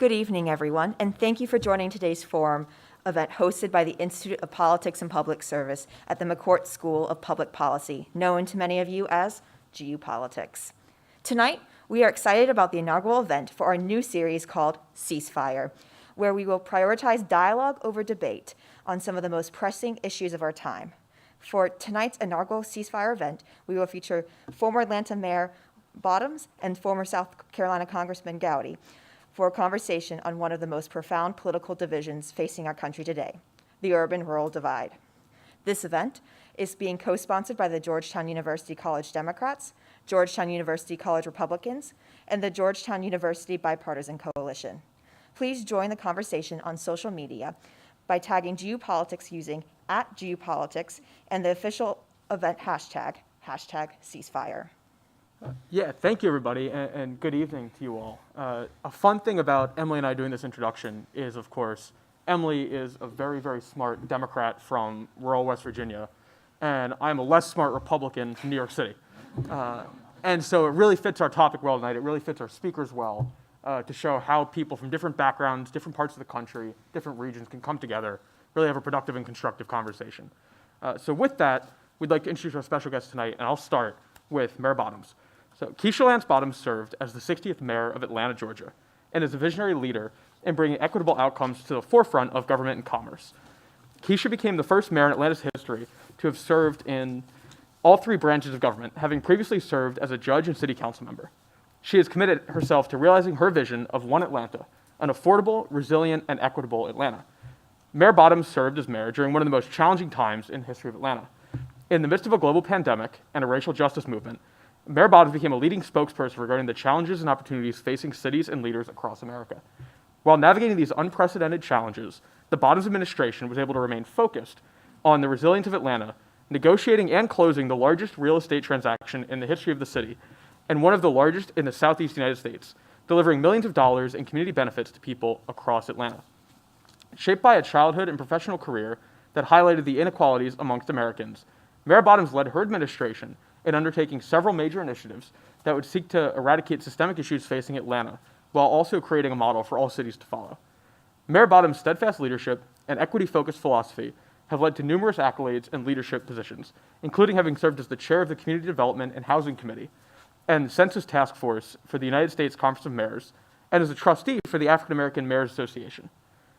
Good evening, everyone, and thank you for joining today's forum event hosted by the Institute of Politics and Public Service at the McCourt School of Public Policy, known to many of you as GU Politics. Tonight, we are excited about the inaugural event for our new series called Ceasefire, where we will prioritize dialogue over debate on some of the most pressing issues of our time. For tonight's inaugural Ceasefire event, we will feature former Atlanta Mayor Bottoms and former South Carolina Congressman Gowdy for a conversation on one of the most profound political divisions facing our country today, the urban-rural divide. This event is being co-sponsored by the Georgetown University College Democrats, Georgetown University College Republicans, and the Georgetown University Bipartisan Coalition. Please join the conversation on social media by tagging GU Politics using @GUPolitics and the official event hashtag #Ceasefire. Yeah, thank you, everybody, and good evening to you all. A fun thing about Emily and I doing this introduction is, of course, Emily is a very, very smart Democrat from rural West Virginia, and I'm a less smart Republican from New York City. And so it really fits our topic well tonight. It really fits our speakers well to show how people from different backgrounds, different parts of the country, different regions can come together, really have a productive and constructive conversation. So with that, we'd like to introduce our special guest tonight, and I'll start with Mayor Bottoms. So Keisha Lance Bottoms served as the 60th mayor of Atlanta, Georgia, and is a visionary leader in bringing equitable outcomes to the forefront of government and commerce. Keisha became the first mayor in Atlanta's history to have served in all three branches of government, having previously served as a judge and city council member. She has committed herself to realizing her vision of one Atlanta, an affordable, resilient, and equitable Atlanta. Mayor Bottoms served as mayor during one of the most challenging times in the history of Atlanta. In the midst of a global pandemic and a racial justice movement, Mayor Bottoms became a leading spokesperson regarding the challenges and opportunities facing cities and leaders across America. While navigating these unprecedented challenges, the Bottoms administration was able to remain focused on the resilience of Atlanta, negotiating and closing the largest real estate transaction in the history of the city, and one of the largest in the Southeast United States, delivering millions of dollars in community benefits to people across Atlanta. Shaped by a childhood and professional career that highlighted the inequalities amongst Americans, Mayor Bottoms led her administration in undertaking several major initiatives that would seek to eradicate systemic issues facing Atlanta, while also creating a model for all cities to follow. Mayor Bottoms' steadfast leadership and equity-focused philosophy have led to numerous accolades and leadership positions, including having served as the chair of the Community Development and Housing Committee and Census Task Force for the United States Conference of Mayors, and as a trustee for the African American Mayors Association.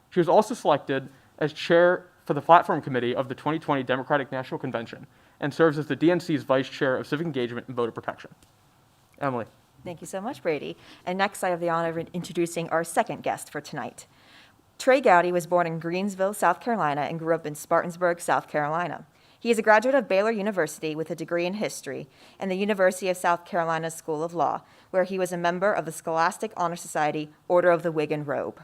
She was also selected as chair for the Platform Committee of the 2020 Democratic National Convention, and serves as the DNC's Vice Chair of Civic Engagement and Voter Protection. Emily. Thank you so much, Brady. And next, I have the honor of introducing our second guest for tonight. Trey Gowdy was born in Greensville, South Carolina, and grew up in Spartansburg, South Carolina. He is a graduate of Baylor University with a degree in history and the University of South Carolina School of Law, where he was a member of the Scholastic Honor Society Order of the Wig and Robe.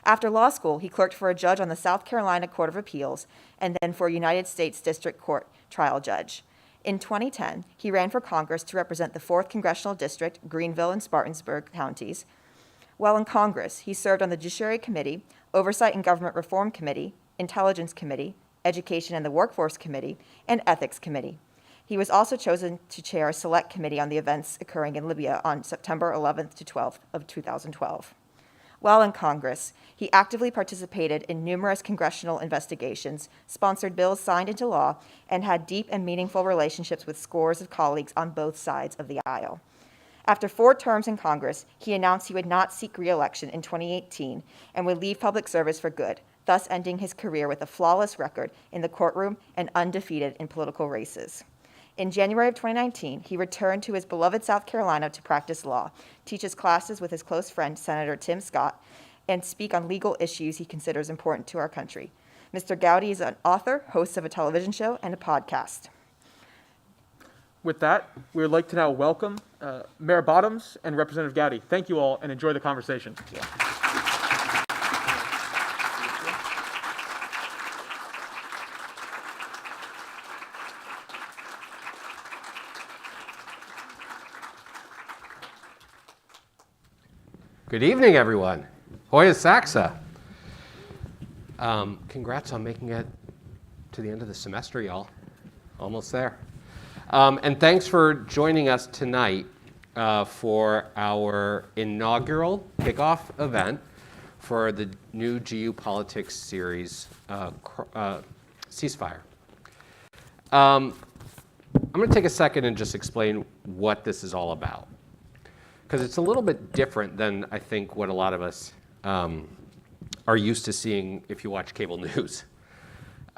After law school, he clerked for a judge on the South Carolina Court of Appeals and then for a United States District Court trial judge. In 2010, he ran for Congress to represent the 4th Congressional District, Greenville and Spartansburg counties. While in Congress, he served on the Judiciary Committee, Oversight and Government Reform Committee, Intelligence Committee, Education and the Workforce Committee, and Ethics Committee. He was also chosen to chair a select committee on the events occurring in Libya on September 11th to 12th of 2012. While in Congress, he actively participated in numerous congressional investigations, sponsored bills signed into law, and had deep and meaningful relationships with scores of colleagues on both sides of the aisle. After 4 terms in Congress, he announced he would not seek re-election in 2018 and would leave public service for good, thus ending his career with a flawless record in the courtroom and undefeated in political races. In January of 2019, he returned to his beloved South Carolina to practice law, teaches classes with his close friend, Senator Tim Scott, and speak on legal issues he considers important to our country. Mr. Gowdy is an author, host of a television show, and a podcast. With that, we would like to now welcome Mayor Bottoms and Representative Gowdy. Thank you all, and enjoy the conversation. Yeah. Good evening, everyone. Hoya Saxa. Congrats on making it to the end of the semester, y'all. Almost there. And thanks for joining us tonight. for our inaugural kickoff event for the new GU Politics series, Ceasefire. I'm going to take a second and just explain what this is all about, because it's a little bit different than I think what a lot of us are used to seeing if you watch cable news.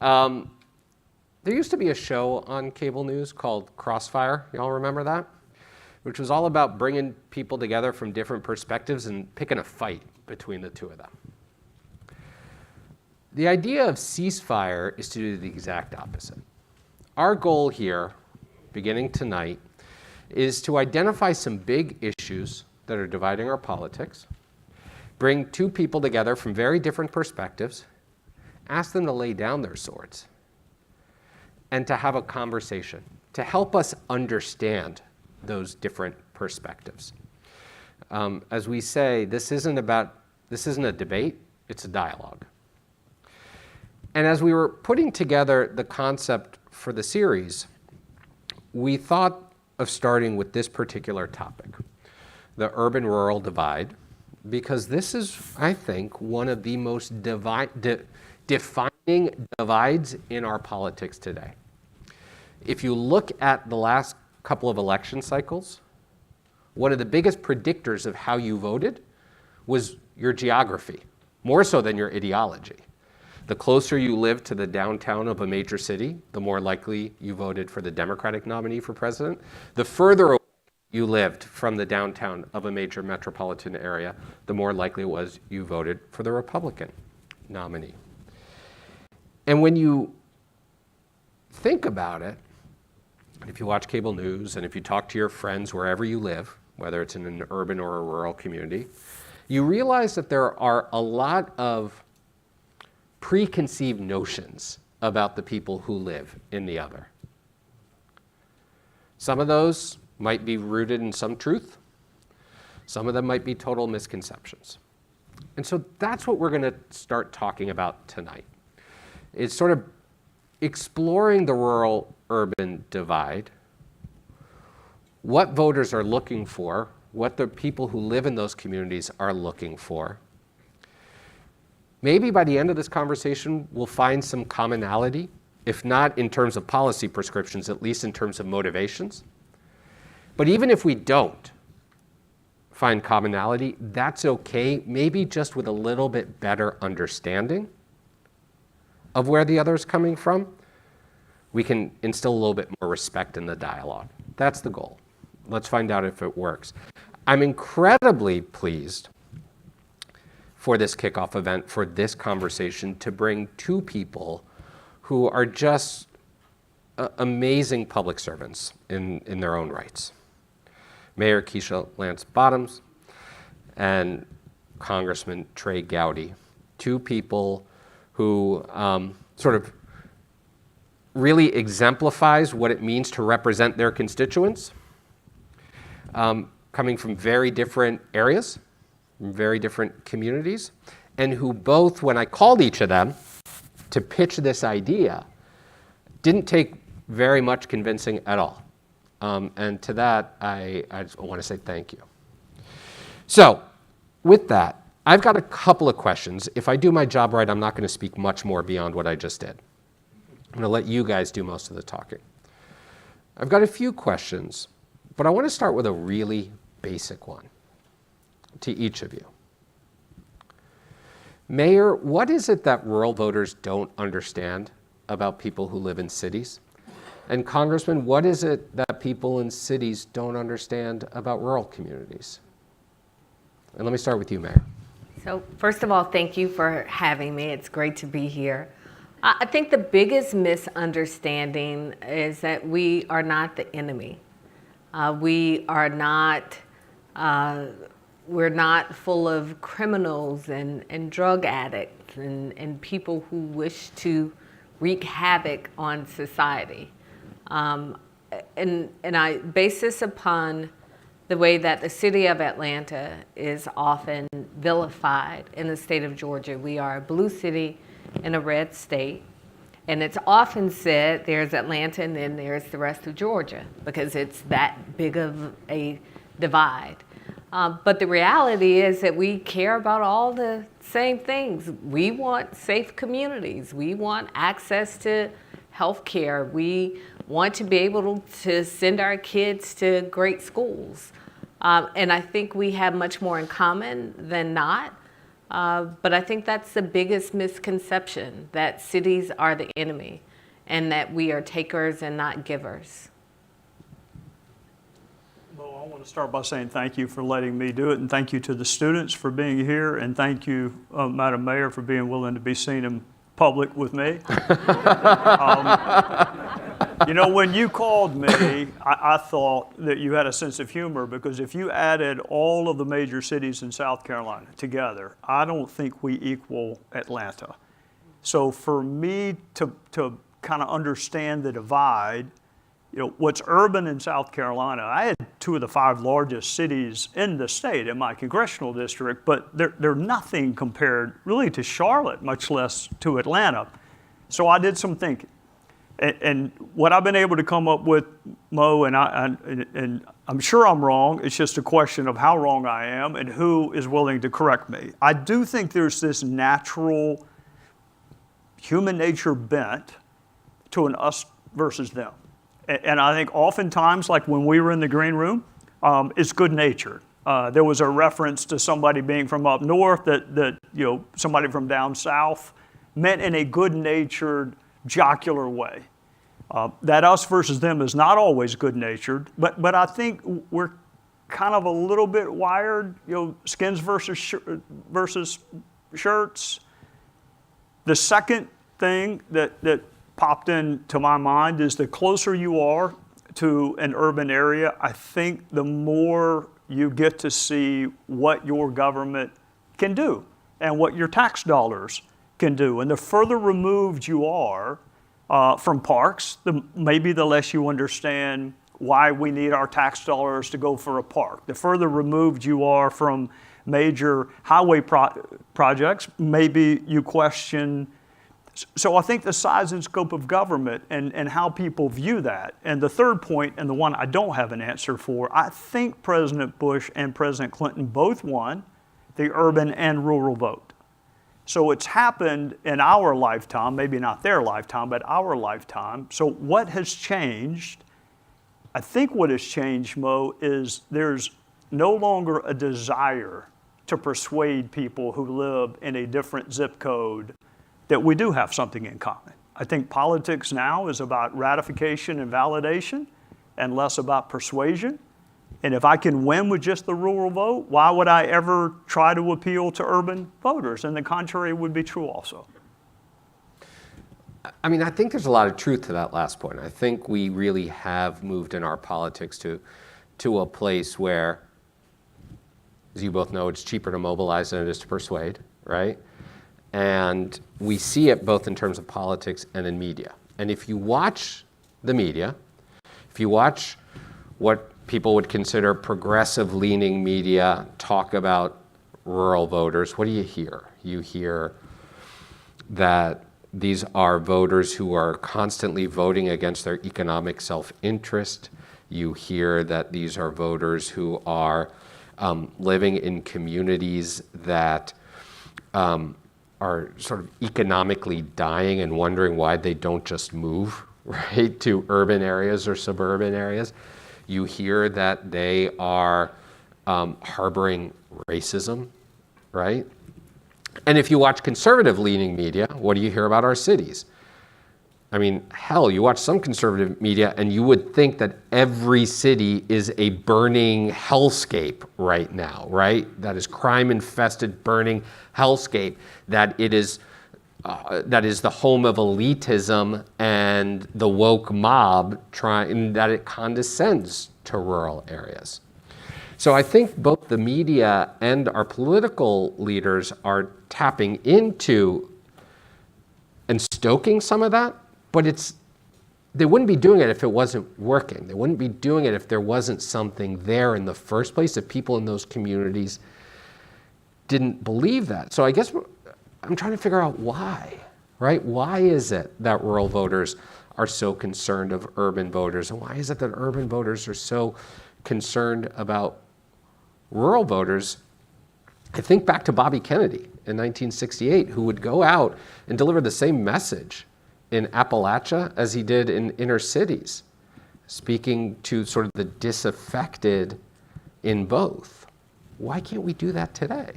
There used to be a show on cable news called Crossfire. Y'all remember that? Which was all about bringing people together from different perspectives and picking a fight between the two of them. The idea of ceasefire is to do the exact opposite. Our goal here, beginning tonight, is to identify some big issues that are dividing our politics, bring two people together from very different perspectives, ask them to lay down their swords, and to have a conversation to help us understand those different perspectives. As we say, this isn't a debate, it's a dialogue. And as we were putting together the concept for the series, we thought of starting with this particular topic, the urban-rural divide, because this is, I think, one of the most defining divides in our politics today. If you look at the last couple of election cycles, one of the biggest predictors of how you voted was your geography, more so than your ideology. The closer you lived to the downtown of a major city, the more likely you voted for the Democratic nominee for president. The further away you lived from the downtown of a major metropolitan area, the more likely it was you voted for the Republican nominee. And when you think about it, if you watch cable news and if you talk to your friends wherever you live, whether it's in an urban or a rural community, you realize that there are a lot of preconceived notions about the people who live in the other. Some of those might be rooted in some truth. Some of them might be total misconceptions. And so that's what we're going to start talking about tonight. It's sort of exploring the rural-urban divide, what voters are looking for, what the people who live in those communities are looking for. Maybe by the end of this conversation, we'll find some commonality, if not in terms of policy prescriptions, at least in terms of motivations. But even if we don't find commonality, that's okay, maybe just with a little bit better understanding of where the other is coming from, we can instill a little bit more respect in the dialogue. That's the goal. Let's find out if it works. I'm incredibly pleased for this kickoff event, for this conversation, to bring two people who are just amazing public servants in their own rights. Mayor Keisha Lance Bottoms and Congressman Trey Gowdy, two people who sort of really exemplifies what it means to represent their constituents, coming from very different areas, from very different communities, and who both, when I called each of them to pitch this idea, didn't take very much convincing at all. And to that, I just want to say thank you. So, with that, I've got a couple of questions. If I do my job right, I'm not going to speak much more beyond what I just did. I'm going to let you guys do most of the talking. I've got a few questions, but I want to start with a really basic one to each of you. Mayor, what is it that rural voters don't understand about people who live in cities? And Congressman, what is it that people in cities don't understand about rural communities? And let me start with you, Mayor. So first of all, thank you for having me. It's great to be here. I think the biggest misunderstanding is that we are not the enemy. We are not, we're not full of criminals and drug addicts and people who wish to wreak havoc on society. And I base this upon the way that the city of Atlanta is often vilified in the state of Georgia. We are a blue city in a red state. And it's often said there's Atlanta and then there's the rest of Georgia because it's that big of a divide. But the reality is that we care about all the same things. We want safe communities. We want access to health care. We want to be able to send our kids to great schools. And I think we have much more in common than not. But I think that's the biggest misconception, that cities are the enemy and that we are takers and not givers. Well, I want to start by saying thank you for letting me do it, and thank you to the students for being here, and thank you, Madam Mayor, for being willing to be seen in public with me. You know, when you called me, I thought that you had a sense of humor, because if you added all of the major cities in South Carolina together, I don't think we equal Atlanta. So for me to kind of understand the divide, you know, what's urban in South Carolina, I had 2 of the 5 largest cities in the state in my congressional district, but they're nothing compared really to Charlotte, much less to Atlanta. So I did some thinking. And what I've been able to come up with, Mo, and I'm sure I'm wrong, it's just a question of how wrong I am and who is willing to correct me. I do think there's this natural human nature bent to an us versus them. And I think oftentimes, like when we were in the green room, it's good-natured. There was a reference to somebody being from up north that you know, somebody from down south, meant in a good-natured, jocular way. That us versus them is not always good-natured, but I think we're kind of a little bit wired, you know, skins versus shirts. The second thing that popped into my mind is the closer you are to an urban area, I think the more you get to see what your government can do and what your tax dollars can do. And the further removed you are from parks, maybe the less you understand why we need our tax dollars to go for a park. The further removed you are from major highway projects, maybe you question. So I think the size and scope of government and how people view that. And the third point, and the one I don't have an answer for, I think President Bush and President Clinton both won the urban and rural vote. So it's happened in our lifetime, maybe not their lifetime, but our lifetime. So what has changed? I think what has changed, Mo, is there's no longer a desire to persuade people who live in a different zip code that we do have something in common. I think politics now is about ratification and validation and less about persuasion. And if I can win with just the rural vote, why would I ever try to appeal to urban voters? And the contrary would be true also. I mean, I think there's a lot of truth to that last point. I think we really have moved in our politics to a place where, as you both know, it's cheaper to mobilize than it is to persuade, right? And we see it both in terms of politics and in media. And if you watch the media, if you watch what people would consider progressive-leaning media talk about rural voters, what do you hear? You hear that these are voters who are constantly voting against their economic self-interest. You hear that these are voters who are living in communities that are sort of economically dying and wondering why they don't just move, right, to urban areas or suburban areas. You hear that they are harboring racism, right? And if you watch conservative-leaning media, what do you hear about our cities? I mean, hell, you watch some conservative media and you would think that every city is a burning hellscape right now, right? That is crime-infested, burning hellscape. That it is that is the home of elitism and the woke mob, that it condescends to rural areas. So I think both the media and our political leaders are tapping into and stoking some of that, but they wouldn't be doing it if it wasn't working. They wouldn't be doing it if there wasn't something there in the first place, if people in those communities didn't believe that. So I guess I'm trying to figure out why, right? Why is it that rural voters are so concerned of urban voters? And why is it that urban voters are so concerned about rural voters, I think back to Bobby Kennedy in 1968, who would go out and deliver the same message in Appalachia as he did in inner cities, speaking to sort of the disaffected in both. Why can't we do that today?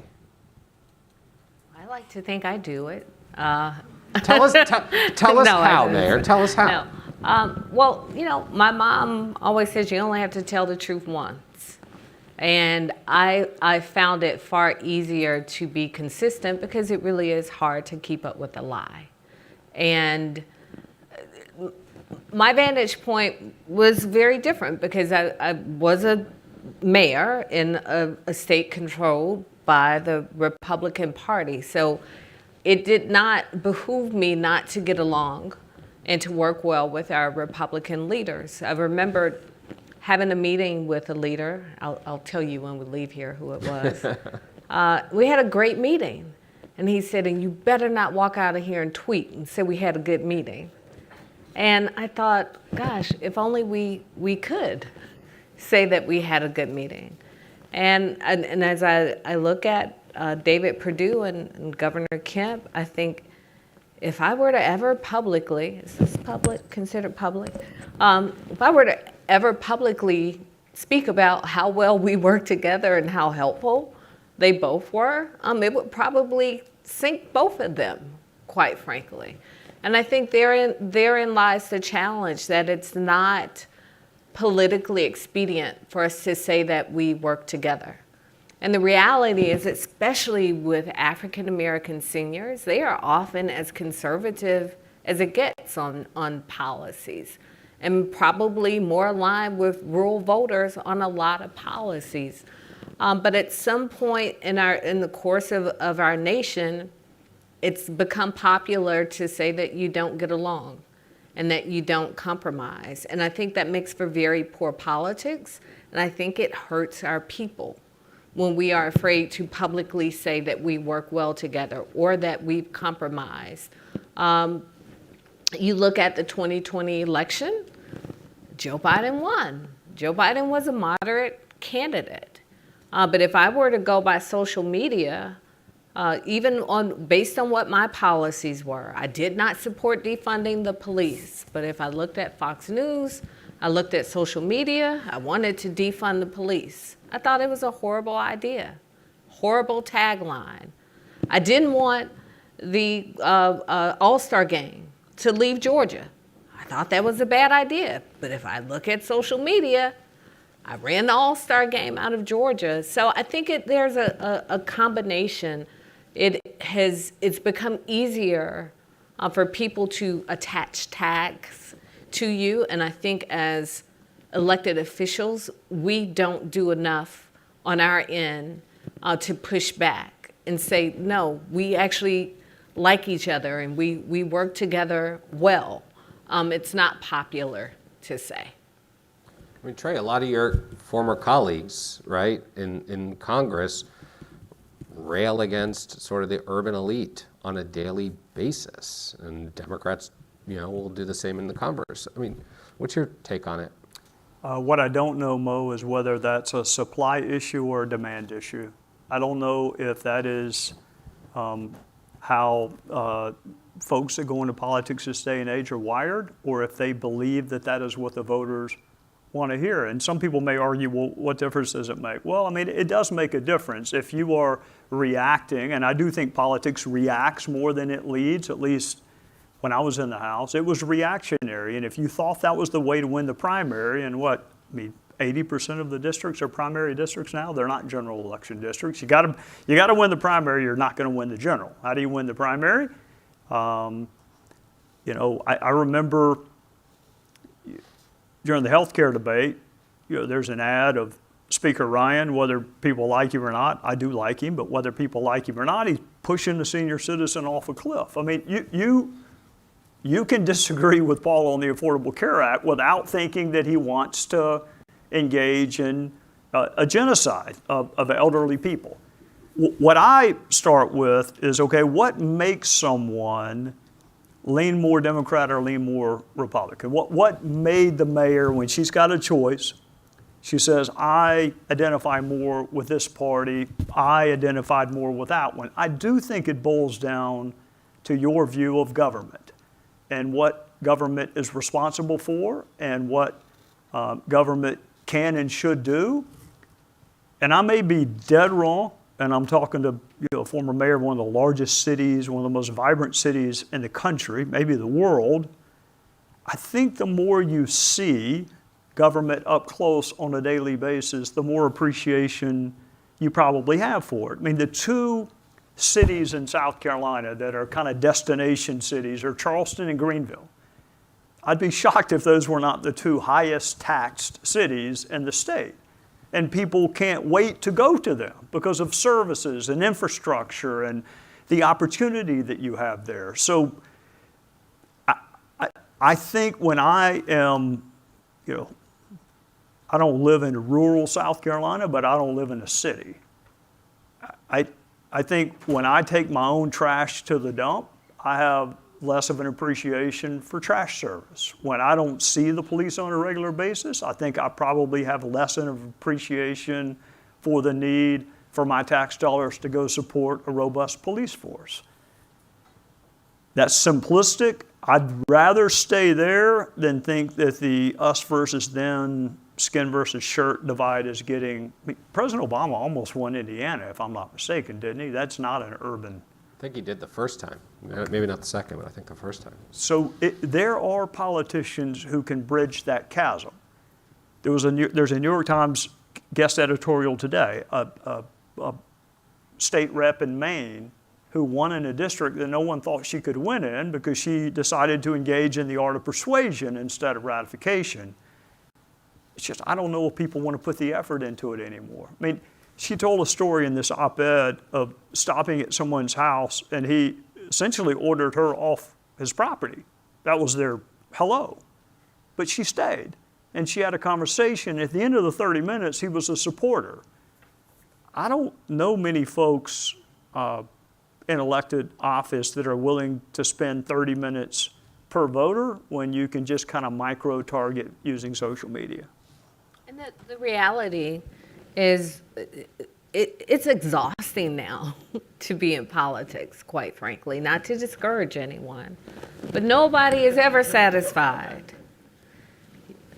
I like to think I do it. Tell us No, how, Mayor. Tell us how. No. Well, my mom always says you only have to tell the truth once. And I found it far easier to be consistent because it really is hard to keep up with a lie. And my vantage point was very different because I was a mayor in a state controlled by the Republican Party. So it did not behoove me not to get along and to work well with our Republican leaders. I remember having a meeting with a leader. I'll tell you when we leave here who it was. We had a great meeting. And he said, and you better not walk out of here and tweet and say we had a good meeting. And I thought, gosh, if only we could say that we had a good meeting. And as I look at David Perdue and Governor Kemp, I think if I were to ever publicly, is this public, considered public? If I were to ever publicly speak about how well we work together and how helpful they both were, it would probably sink both of them, quite frankly. And I think therein lies the challenge, that it's not politically expedient for us to say that we work together. And the reality is, especially with African American seniors, they are often as conservative as it gets on policies, and probably more aligned with rural voters on a lot of policies. But at some point in the course of our nation, it's become popular to say that you don't get along and that you don't compromise. And I think that makes for very poor politics, and I think it hurts our people when we are afraid to publicly say that we work well together or that we've compromised. You look at the 2020 election, Joe Biden won. Joe Biden was a moderate candidate. But if I were to go by social media, based on what my policies were, I did not support defunding the police. But if I looked at Fox News, I looked at social media, I wanted to defund the police. I thought it was a horrible idea, horrible tagline. I didn't want the All-Star game to leave Georgia. I thought that was a bad idea. But if I look at social media, I ran the All-Star game out of Georgia. So I think there's a combination. It's become easier for people to attach tags to you. And I think as elected officials, we don't do enough on our end to push back and say, no, we actually like each other and we work together well. It's not popular to say. I mean, Trey, a lot of your former colleagues, right, in Congress rail against sort of the urban elite on a daily basis, and Democrats, will do the same in the Congress. I mean, what's your take on it? What I don't know, Mo, is whether that's a supply issue or a demand issue. I don't know if that is how folks that go into politics this day and age are wired, or if they believe that is what the voters want to hear. And some people may argue, well, what difference does it make? Well, I mean, it does make a difference if you are reacting, and I do think politics reacts more than it leads, at least when I was in the House. It was reactionary, and if you thought that was the way to win the primary, and 80% of the districts are primary districts now. They're not general election districts. You got to win the primary. You're not going to win the general. How do you win the primary? I remember during the healthcare debate, there's an ad of Speaker Ryan, whether people like him or not. I do like him, but whether people like him or not, he's pushing the senior citizen off a cliff. I mean, you can disagree with Paul on the Affordable Care Act without thinking that he wants to engage in a genocide of elderly people. What I start with is, okay, what makes someone lean more Democrat or lean more Republican? What made the mayor, when she's got a choice, She says, I identify more with this party. I identified more with that one. I do think it boils down to your view of government and what government is responsible for and what government can and should do. And I may be dead wrong, and I'm talking to a former mayor of one of the largest cities, one of the most vibrant cities in the country, maybe the world. I think the more you see government up close on a daily basis, the more appreciation you probably have for it. I mean, the two cities in South Carolina that are kind of destination cities are Charleston and Greenville. I'd be shocked if those were not the two highest taxed cities in the state. And people can't wait to go to them because of services and infrastructure and the opportunity that you have there. So I think when I am, I don't live in rural South Carolina, but I don't live in a city. I think when I take my own trash to the dump, I have less of an appreciation for trash service. When I don't see the police on a regular basis, I think I probably have less of an appreciation for the need for my tax dollars to go support a robust police force. That's simplistic. I'd rather stay there than think that the us versus them, skin versus shirt divide is getting. President Obama almost won Indiana, if I'm not mistaken, didn't he? That's not an urban. I think he did the first time. Maybe not the second, but I think the first time. So there are politicians who can bridge that chasm. There's a New York Times guest editorial today, a state rep in Maine who won in a district that no one thought she could win in because she decided to engage in the art of persuasion instead of ratification. It's just, I don't know if people want to put the effort into it anymore. I mean, she told a story in this op-ed of stopping at someone's house and he essentially ordered her off his property. That was their hello. But she stayed and she had a conversation. At the end of the 30 minutes, he was a supporter. I don't know many folks in elected office that are willing to spend 30 minutes per voter when you can just kind of micro-target using social media. And the reality is it's exhausting now to be in politics, quite frankly, not to discourage anyone. But nobody is ever satisfied.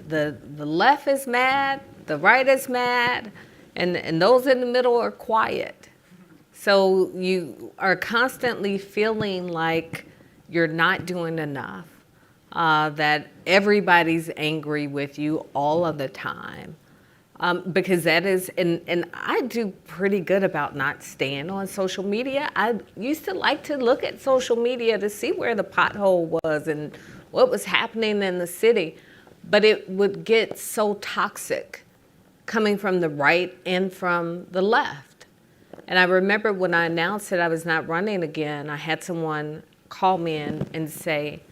The left is mad, the right is mad, and those in the middle are quiet. So you are constantly feeling like you're not doing enough, that everybody's angry with you all of the time. Because that is, and I do pretty good about not staying on social media. I used to like to look at social media to see where the pothole was and what was happening in the city. But it would get so toxic coming from the right and from the left. And I remember when I announced that I was not running again, I had someone call me in and say,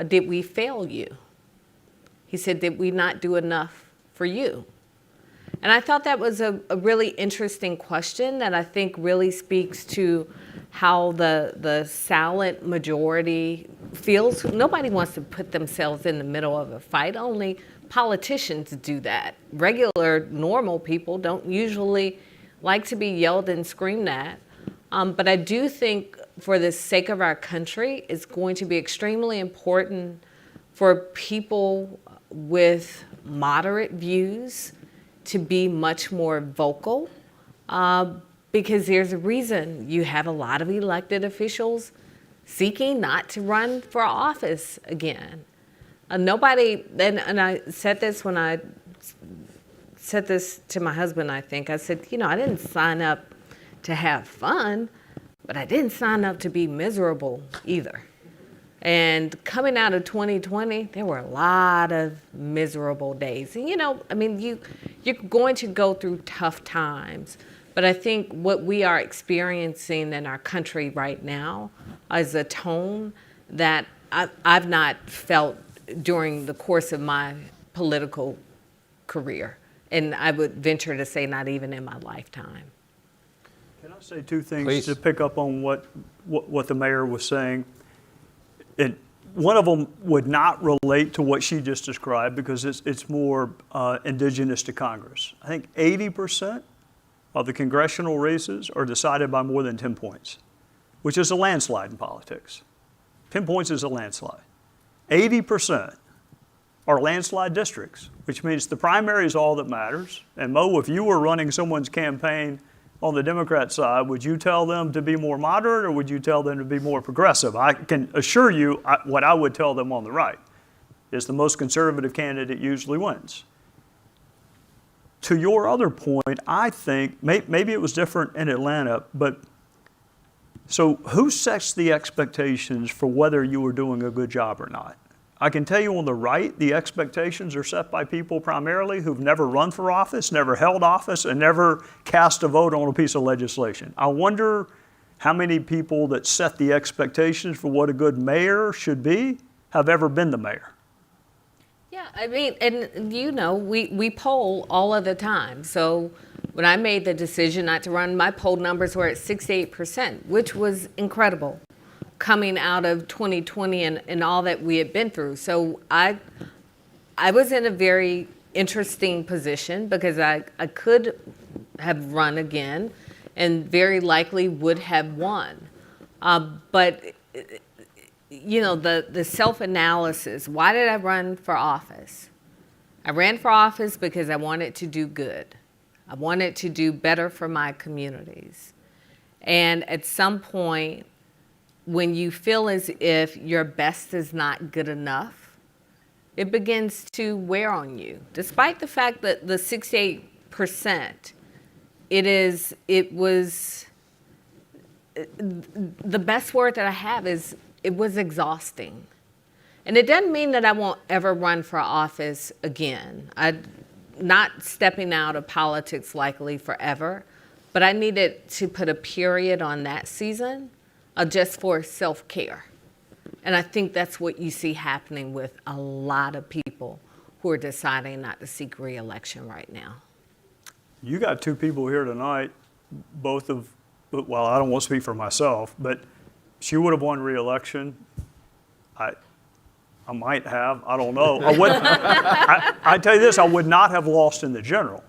did we fail you? He said, did we not do enough for you? And I thought that was a really interesting question that I think really speaks to how the silent majority feels. Nobody wants to put themselves in the middle of a fight. Only politicians do that. Regular, normal people don't usually like to be yelled and screamed at. But I do think for the sake of our country, it's going to be extremely important for people with moderate views to be much more vocal, because there's a reason you have a lot of elected officials seeking not to run for office again. Nobody, and I said this when I said this to my husband, I think. I said, I didn't sign up to have fun, but I didn't sign up to be miserable either. And coming out of 2020, there were a lot of miserable days. And, you're going to go through tough times. But I think what we are experiencing in our country right now is a tone that I've not felt during the course of my political career. And I would venture to say not even in my lifetime. Can I say two things Please. to pick up on what the mayor was saying? And one of them would not relate to what she just described because it's more indigenous to Congress. I think 80% of the congressional races are decided by more than 10 points, which is a landslide in politics. 10 points is a landslide. 80% are landslide districts, which means the primary is all that matters. And Mo, if you were running someone's campaign on the Democrat side, would you tell them to be more moderate or would you tell them to be more progressive? I can assure you what I would tell them on the right is the most conservative candidate usually wins. To your other point, I think, maybe it was different in Atlanta, but so who sets the expectations for whether you are doing a good job or not? I can tell you on the right, the expectations are set by people primarily who've never run for office, never held office, and never cast a vote on a piece of legislation. I wonder how many people that set the expectations for what a good mayor should be have ever been the mayor. Yeah, I mean, and you know, we poll all of the time. So when I made the decision not to run, my poll numbers were at 68%, which was incredible coming out of 2020 and all that we had been through. So I was in a very interesting position because I could have run again and very likely would have won. But you know, the self-analysis, why did I run for office? I ran for office because I wanted to do good. I wanted to do better for my communities. And at some point, when you feel as if your best is not good enough, it begins to wear on you. Despite the fact that the 68%, it was, the best word that I have is, it was exhausting. And it doesn't mean that I won't ever run for office again. I'm not stepping out of politics likely forever, but I needed to put a period on that season just for self-care. And I think that's what you see happening with a lot of people who are deciding not to seek re-election right now. You got two people here tonight, both of, well, I don't want to speak for myself, but she would have won re-election. I might have, I don't know. I tell you this, I would not have lost in the general.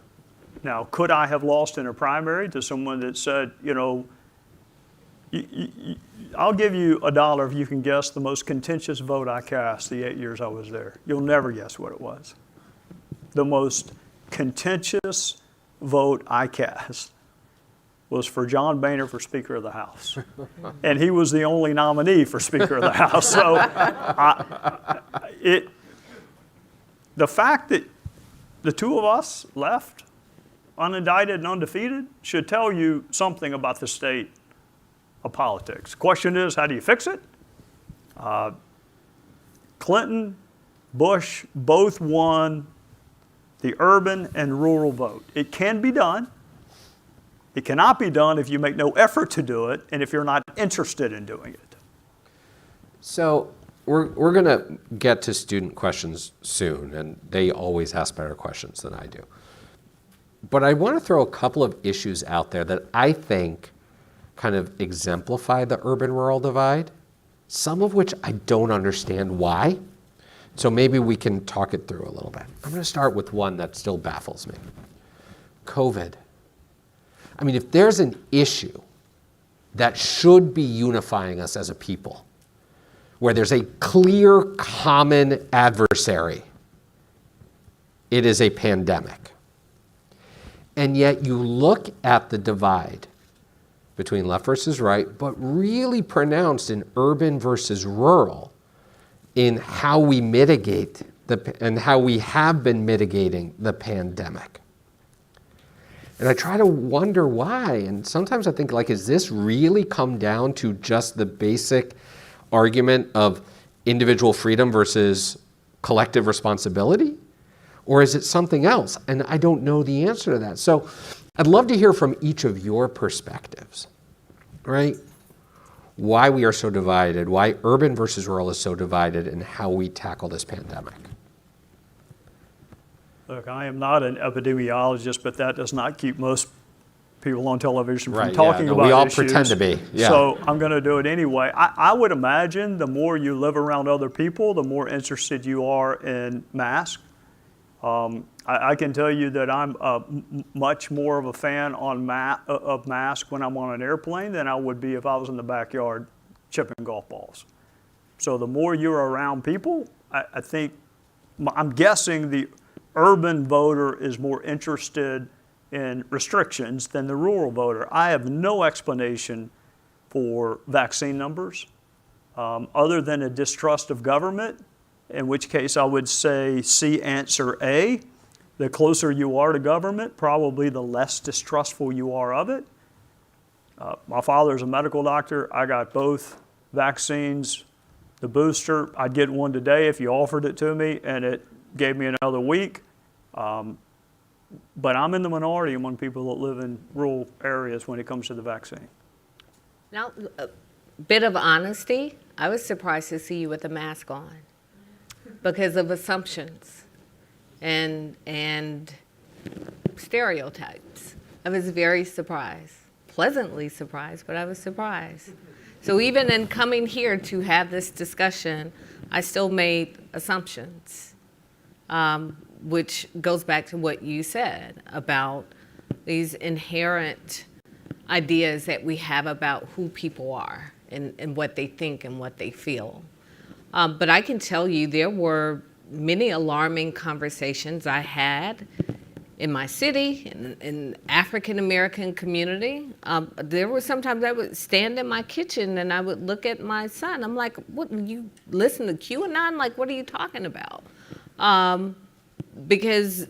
Now, could I have lost in a primary to someone that said, you know, I'll give you $1 if you can guess the most contentious vote I cast the 8 years I was there. You'll never guess what it was. The most contentious vote I cast was for John Boehner for Speaker of the House. And he was the only nominee for Speaker of the House. So the fact that the two of us left unindicted and undefeated should tell you something about the state of politics. Question is, how do you fix it? Clinton, Bush both won the urban and rural vote. It can be done. It cannot be done if you make no effort to do it and if you're not interested in doing it. So we're going to get to student questions soon, and they always ask better questions than I do. But I want to throw a couple of issues out there that I think kind of exemplify the urban-rural divide, some of which I don't understand why. So maybe we can talk it through a little bit. I'm going to start with one that still baffles me. COVID. I mean, if there's an issue that should be unifying us as a people, where there's a clear common adversary, it is a pandemic. And yet you look at the divide between left versus right, but really pronounced in urban versus rural in how we mitigate and how we have been mitigating the pandemic. And I try to wonder why. And sometimes I think, like, is this really come down to just the basic argument of individual freedom versus collective responsibility? Or is it something else? And I don't know the answer to that. So I'd love to hear from each of your perspectives, right? Why we are so divided, why urban versus rural is so divided, and how we tackle this pandemic. Look, I am not an epidemiologist, but that does not keep most people on television from Right, yeah, talking no, about we all issues. pretend to be, yeah. So I'm going to do it anyway. I would imagine the more you live around other people, the more interested you are in masks. I can tell you that I'm much more of a fan of masks when I'm on an airplane than I would be if I was in the backyard chipping golf balls. So the more you're around people, I think, I'm guessing the urban voter is more interested in restrictions than the rural voter. I have no explanation for vaccine numbers other than a distrust of government, in which case I would say see answer A. The closer you are to government, probably the less distrustful you are of it. My father's a medical doctor. I got both vaccines. The booster, I'd get one today if you offered it to me, and it gave me another week. But I'm in the minority among people that live in rural areas when it comes to the vaccine. Now, a bit of honesty, I was surprised to see you with a mask on because of assumptions and stereotypes. I was very surprised, pleasantly surprised, but I was surprised. So even in coming here to have this discussion, I still made assumptions, which goes back to what you said about these inherent ideas that we have about who people are and what they think and what they feel. But I can tell you there were many alarming conversations I had in my city, in African American community. There were sometimes I would stand in my kitchen and I would look at my son. I'm like, what, you listen to QAnon? Like, what are you talking about? Because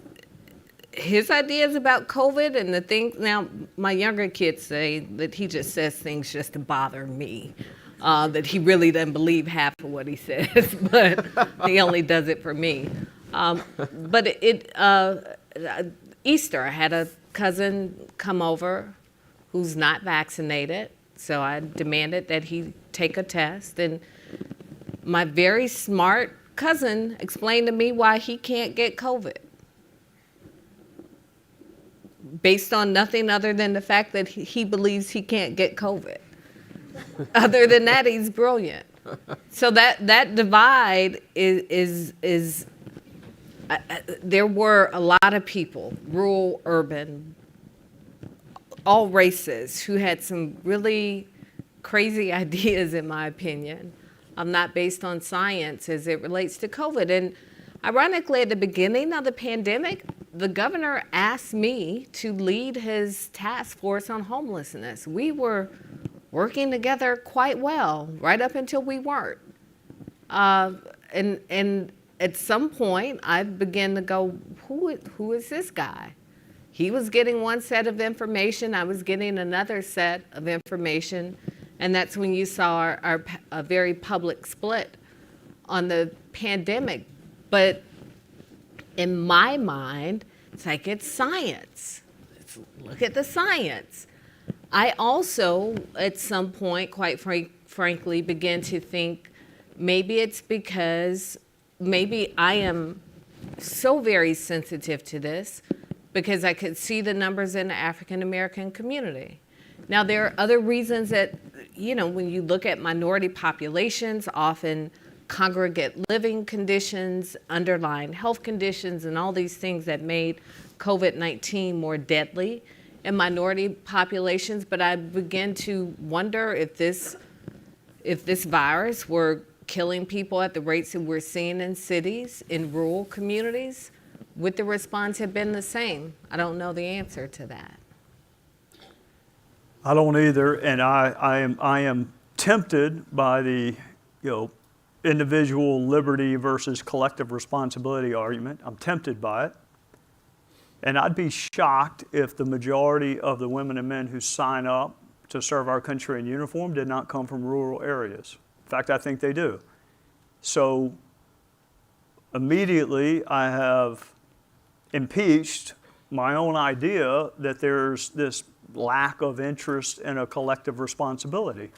his ideas about COVID and the things, now my younger kids say that he just says things just to bother me. That he really doesn't believe half of what he says, but he only does it for me. But Easter, I had a cousin come over who's not vaccinated, so I demanded that he take a test, and my very smart cousin explained to me why he can't get COVID, based on nothing other than the fact that he believes he can't get COVID. Other than that, he's brilliant. So that divide is there were a lot of people, rural, urban, all races, who had some really crazy ideas, in my opinion, not based on science as it relates to COVID. And ironically, at the beginning of the pandemic, the governor asked me to lead his task force on homelessness. We were working together quite well, right up until we weren't. And at some point, I began to go, who is this guy? He was getting one set of information, I was getting another set of information, and that's when you saw our very public split on the pandemic. But in my mind, it's like, it's science. Let's look at the science. I also, at some point, quite frankly, began to think maybe it's because maybe I am so very sensitive to this because I could see the numbers in the African American community. Now, there are other reasons that, when you look at minority populations, often congregate living conditions, underlying health conditions, and all these things that made COVID-19 more deadly in minority populations, but I began to wonder if this virus were killing people at the rates that we're seeing in cities, in rural communities, would the response have been the same? I don't know the answer to that. I don't either, and I am tempted by the individual liberty versus collective responsibility argument. I'm tempted by it. And I'd be shocked if the majority of the women and men who sign up to serve our country in uniform did not come from rural areas. In fact, I think they do. So immediately I have impeached my own idea that there's this lack of interest in a collective responsibility.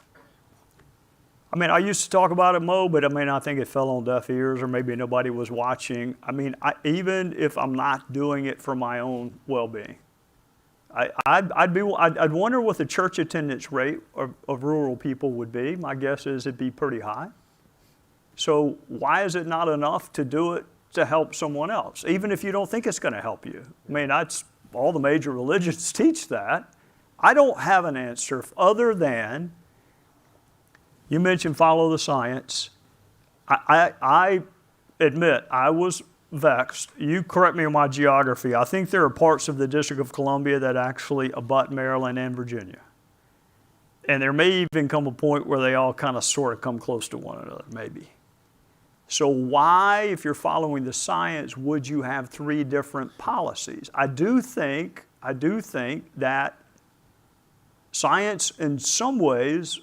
I mean, I used to talk about it, Mo, but I think it fell on deaf ears, or maybe nobody was watching. Even if I'm not doing it for my own well-being, I'd wonder what the church attendance rate of rural people would be. My guess is it'd be pretty high. So why is it not enough to do it to help someone else, even if you don't think it's going to help you? I mean, that's all the major religions teach that. I don't have an answer other than, you mentioned follow the science. I admit I was vexed. You correct me on my geography. I think there are parts of the District of Columbia that actually abut Maryland and Virginia. And there may even come a point where they all kind of sort of come close to one another, maybe. So why, if you're following the science, would you have three different policies? I do think that science in some ways,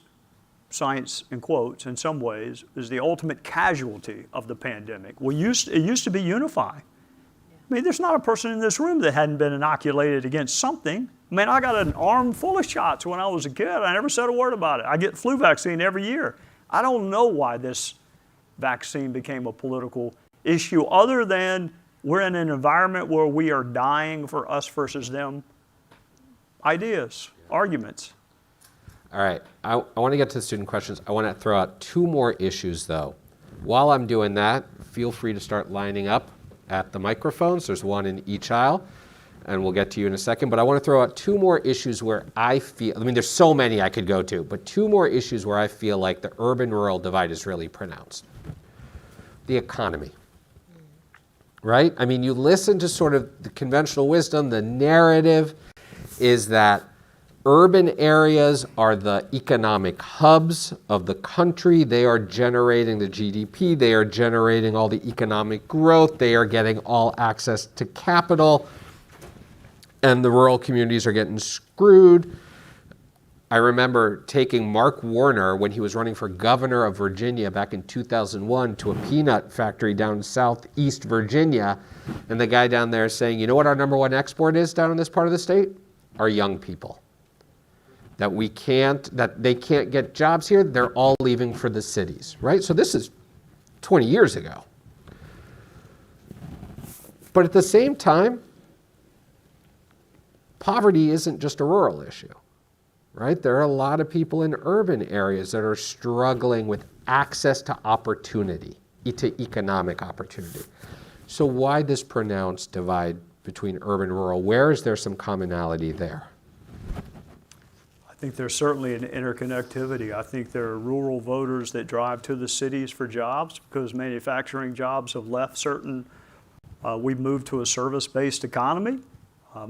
science in quotes, in some ways, is the ultimate casualty of the pandemic. It used to be unifying. I mean, there's not a person in this room that hadn't been inoculated against something. I mean, I got an arm full of shots when I was a kid. I never said a word about it. I get flu vaccine every year. I don't know why this vaccine became a political issue other than we're in an environment where we are dying for us versus them ideas, arguments. All right, I want to get to the student questions. I want to throw out two more issues, though. While I'm doing that, feel free to start lining up at the microphones. There's one in each aisle, and we'll get to you in a second. But I want to throw out two more issues where I feel, I mean, there's so many I could go to, but two more issues where I feel like the urban-rural divide is really pronounced. The economy, right? I mean, you listen to sort of the conventional wisdom, the narrative is that urban areas are the economic hubs of the country. They are generating the GDP. They are generating all the economic growth. They are getting all access to capital. And the rural communities are getting screwed. I remember taking Mark Warner when he was running for governor of Virginia back in 2001 to a peanut factory down in southeast Virginia. And the guy down there saying, you know what our number one export is down in this part of the state? Our young people. That they can't get jobs here, they're all leaving for the cities, right? So this is 20 years ago. But at the same time, poverty isn't just a rural issue, right? There are a lot of people in urban areas that are struggling with access to opportunity, to economic opportunity. So why this pronounced divide between urban and rural? Where is there some commonality there? I think there's certainly an interconnectivity. I think there are rural voters that drive to the cities for jobs because manufacturing jobs have left certain, we've moved to a service-based economy.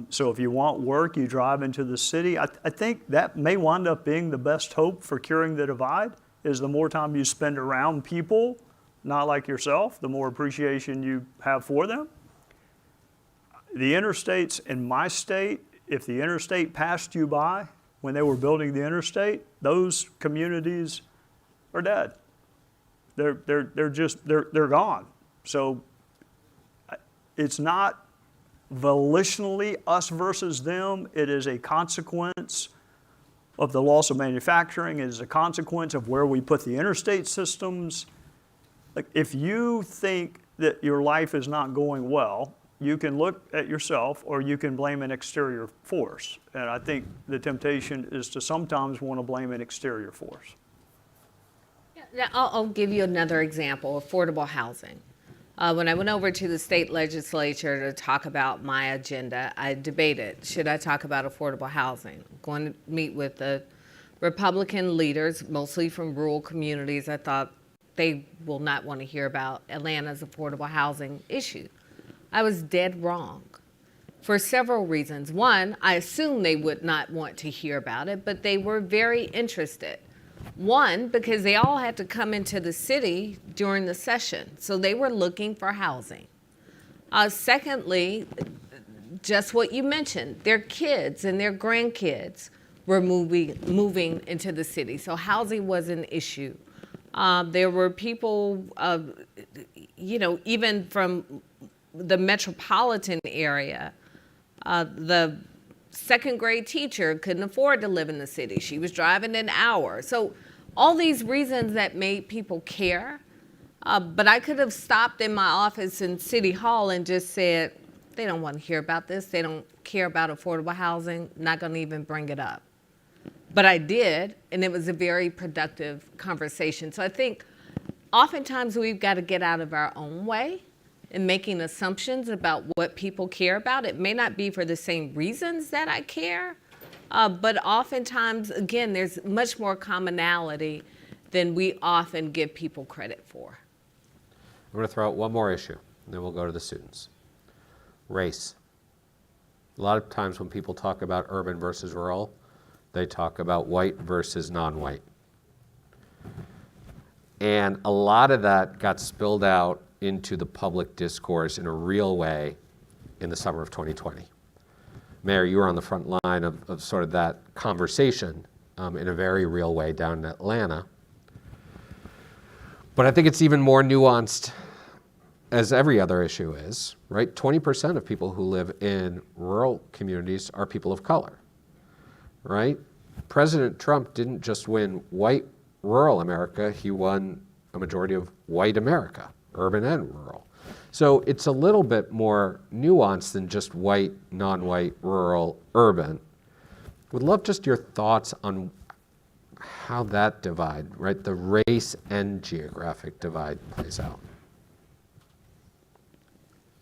So if you want work, you drive into the city. I think that may wind up being the best hope for curing the divide, is the more time you spend around people, not like yourself, the more appreciation you have for them. The interstates in my state, if the interstate passed you by, when they were building the interstate, those communities are dead. They're gone. So it's not volitionally us versus them. It is a consequence of the loss of manufacturing. It is a consequence of where we put the interstate systems. Like, if you think that your life is not going well, you can look at yourself or you can blame an exterior force. And I think the temptation is to sometimes want to blame an exterior force. Yeah, I'll give you another example, affordable housing. When I went over to the state legislature to talk about my agenda, I debated, should I talk about affordable housing? I'm going to meet with the Republican leaders, mostly from rural communities. I thought they will not want to hear about Atlanta's affordable housing issue. I was dead wrong for several reasons. One, I assumed they would not want to hear about it, but they were very interested. One, because they all had to come into the city during the session, so they were looking for housing. Secondly, just what you mentioned, their kids and their grandkids were moving into the city, so housing was an issue. There were people, even from the metropolitan area, the second grade teacher couldn't afford to live in the city. She was driving an hour. So all these reasons that made people care, but I could have stopped in my office in City Hall and just said, they don't want to hear about this. They don't care about affordable housing, not going to even bring it up. But I did, and it was a very productive conversation. So I think oftentimes we've got to get out of our own way in making assumptions about what people care about. It may not be for the same reasons that I care, but oftentimes, again, there's much more commonality than we often give people credit for. I'm going to throw out one more issue, and then we'll go to the students. Race. A lot of times when people talk about urban versus rural, they talk about white versus non-white. And a lot of that got spilled out into the public discourse in a real way in the summer of 2020. Mayor, you were on the front line of sort of that conversation in a very real way down in Atlanta. But I think it's even more nuanced, as every other issue is, right? 20% of people who live in rural communities are people of color, right? President Trump didn't just win white rural America, he won a majority of white America, urban and rural. So it's a little bit more nuanced than just white, non-white, rural, urban. Would love just your thoughts on how that divide, right, the race and geographic divide plays out.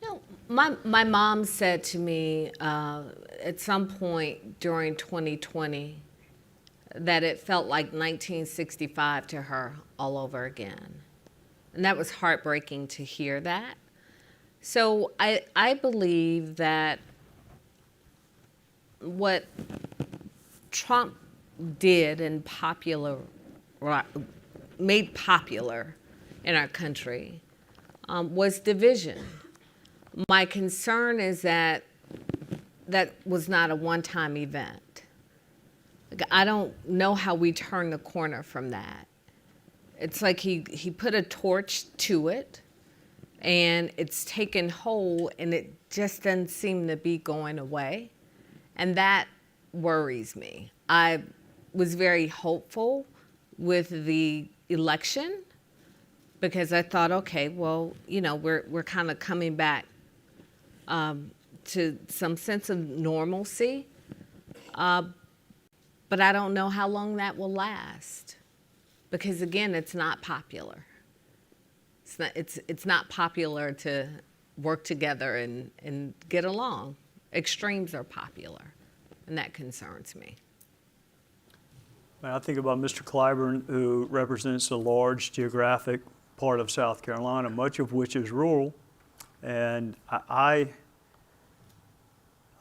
You know, my mom said to me at some point during 2020 that it felt like 1965 to her all over again. And that was heartbreaking to hear that. So I believe that what Trump did and made popular in our country was division. My concern is that that was not a one-time event. I don't know how we turn the corner from that. It's like he put a torch to it, and it's taken hold, and it just doesn't seem to be going away. And that worries me. I was very hopeful with the election because I thought, okay, well, you know, we're kind of coming back to some sense of normalcy. But I don't know how long that will last because, again, it's not popular. It's not popular to work together and get along. Extremes are popular, and that concerns me. When I think about Mr. Clyburn, who represents a large geographic part of South Carolina, much of which is rural, and I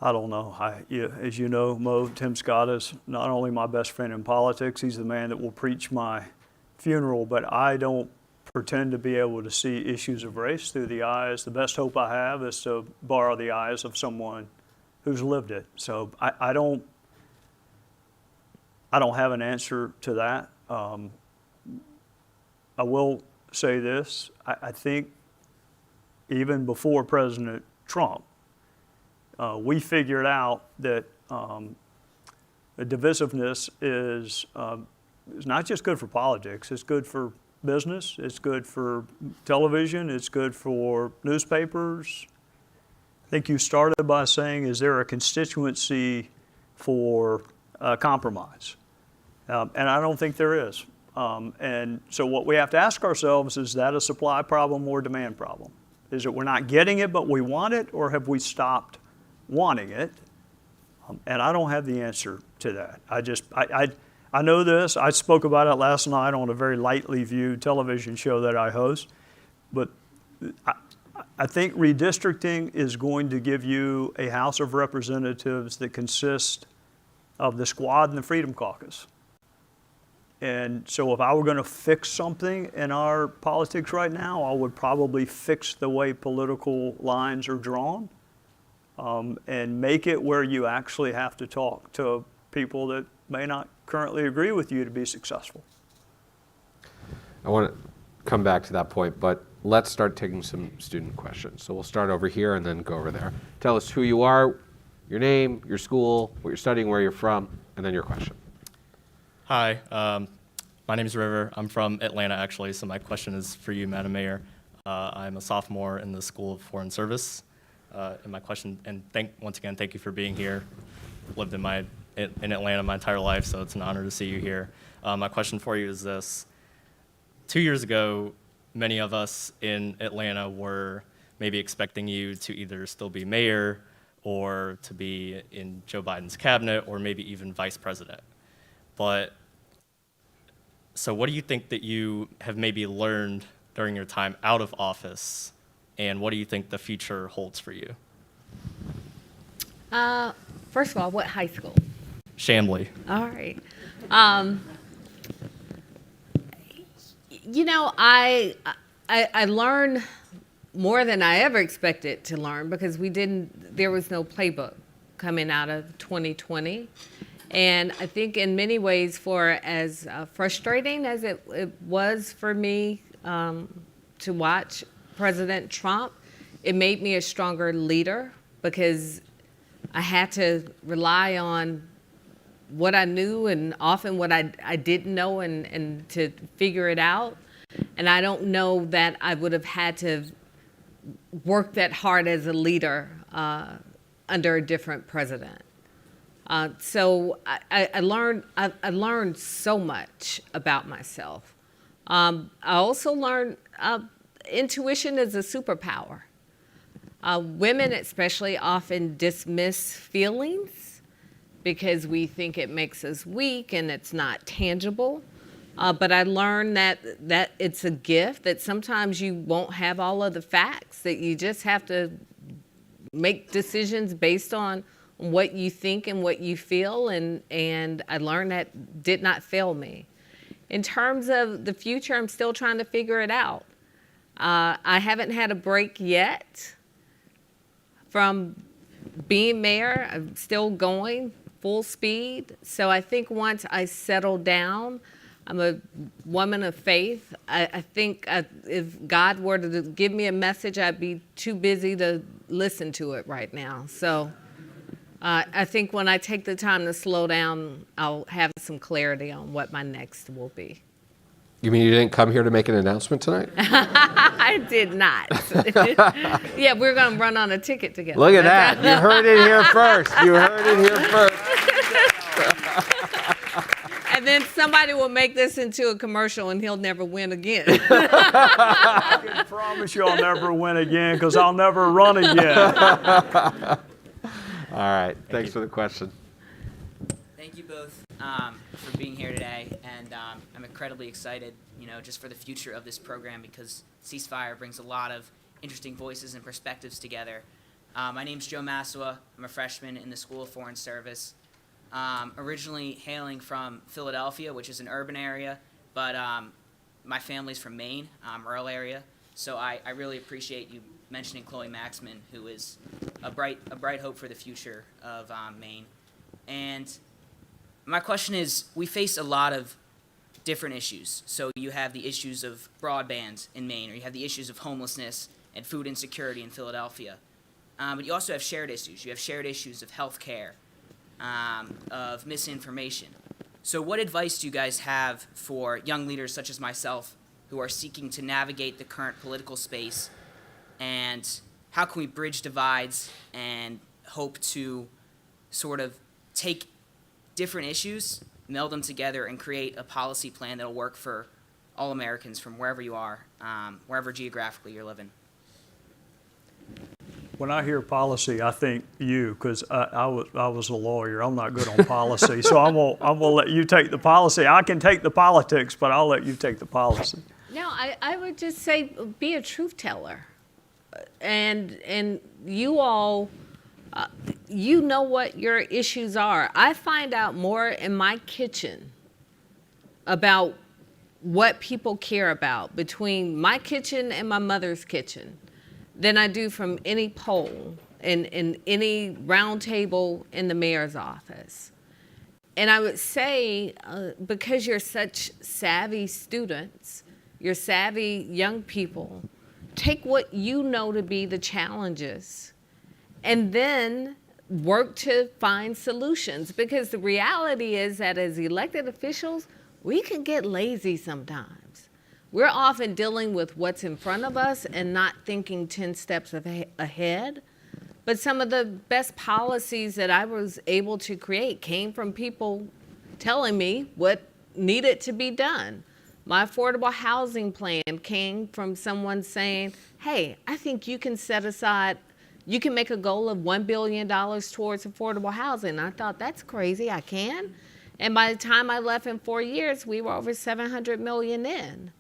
don't know. As you know, Mo, Tim Scott is not only my best friend in politics, he's the man that will preach my funeral, but I don't pretend to be able to see issues of race through the eyes. The best hope I have is to borrow the eyes of someone who's lived it. So I don't have an answer to that. I will say this. I think even before President Trump, we figured out that the divisiveness is not just good for politics. It's good for business. It's good for television. It's good for newspapers. I think you started by saying, is there a constituency for compromise? And I don't think there is. And so what we have to ask ourselves, is that a supply problem or a demand problem? Is it we're not getting it, but we want it, or have we stopped wanting it? And I don't have the answer to that. I know this. I spoke about it last night on a very lightly viewed television show that I host. But I think redistricting is going to give you a House of Representatives that consists of the Squad and the Freedom Caucus. And so if I were going to fix something in our politics right now, I would probably fix the way political lines are drawn and make it where you actually have to talk to people that may not currently agree with you to be successful. I want to come back to that point, but let's start taking some student questions. So we'll start over here and then go over there. Tell us who you are, your name, your school, what you're studying, where you're from, and then your question. Hi, my name is River. I'm from Atlanta, actually, so my question is for you, Madam Mayor. I'm a sophomore in the School of Foreign Service. in my question. And once again, thank you for being here. Lived in Atlanta my entire life, so it's an honor to see you here. My question for you is this. 2 years ago, many of us in Atlanta were maybe expecting you to either still be mayor or to be in Joe Biden's cabinet or maybe even vice president. So what do you think that you have maybe learned during your time out of office, and what do you think the future holds for you? First of all, what high school? Chamblee. All right. I learned more than I ever expected to learn because there was no playbook coming out of 2020. And I think in many ways, for as frustrating as it was for me to watch President Trump, it made me a stronger leader because I had to rely on what I knew and often what I didn't know and to figure it out. And I don't know that I would have had to work that hard as a leader under a different president. So I learned so much about myself. I also learned intuition is a superpower. Women especially often dismiss feelings because we think it makes us weak and it's not tangible. But I learned that it's a gift, that sometimes you won't have all of the facts, that you just have to make decisions based on what you think and what you feel, and I learned that did not fail me. In terms of the future, I'm still trying to figure it out. I haven't had a break yet from being mayor. I'm still going full speed. So I think once I settle down, I'm a woman of faith. I think if God were to give me a message, I'd be too busy to listen to it right now. So I think when I take the time to slow down, I'll have some clarity on what my next will be. You mean you didn't come here to make an announcement tonight? I did not. Yeah, we're going to run on a ticket together. Look at that. You heard it here first. You heard it here first. And then somebody will make this into a commercial and he'll never win again. I can promise you I'll never win again because I'll never run again. All right. Thanks for the question. Thank you both for being here today, and I'm incredibly excited, just for the future of this program because Ceasefire brings a lot of interesting voices and perspectives together. My name's Joe Massawa. I'm a freshman in the School of Foreign Service. Originally hailing from Philadelphia, which is an urban area, but my family's from Maine, rural area. So I really appreciate you mentioning Chloe Maxman, who is a bright hope for the future of Maine. And my question is, we face a lot of different issues. So you have the issues of broadband in Maine, or you have the issues of homelessness and food insecurity in Philadelphia. But you also have shared issues. You have shared issues of health care, of misinformation. So what advice do you guys have for young leaders such as myself who are seeking to navigate the current political space, and how can we bridge divides and hope to sort of take different issues, meld them together, and create a policy plan that will work for all Americans from wherever you are, wherever geographically you're living? When I hear policy, I think you, because I was a lawyer. I'm not good on policy, so I'm gonna let you take the policy. I can take the politics, but I'll let you take the policy. No, I would just say be a truth teller, and you all, you know what your issues are. I find out more in my kitchen about what people care about between my kitchen and my mother's kitchen than I do from any poll in any round table in the mayor's office. And I would say, because you're such savvy students, you're savvy young people, take what you know to be the challenges and then work to find solutions. Because the reality is that as elected officials, we can get lazy sometimes. We're often dealing with what's in front of us and not thinking 10 steps ahead. But some of the best policies that I was able to create came from people telling me what needed to be done. My affordable housing plan came from someone saying, hey, I think you can set aside, you can make a goal of $1 billion towards affordable housing. And I thought, that's crazy, I can? And by the time I left in 4 years, we were over 700 million in.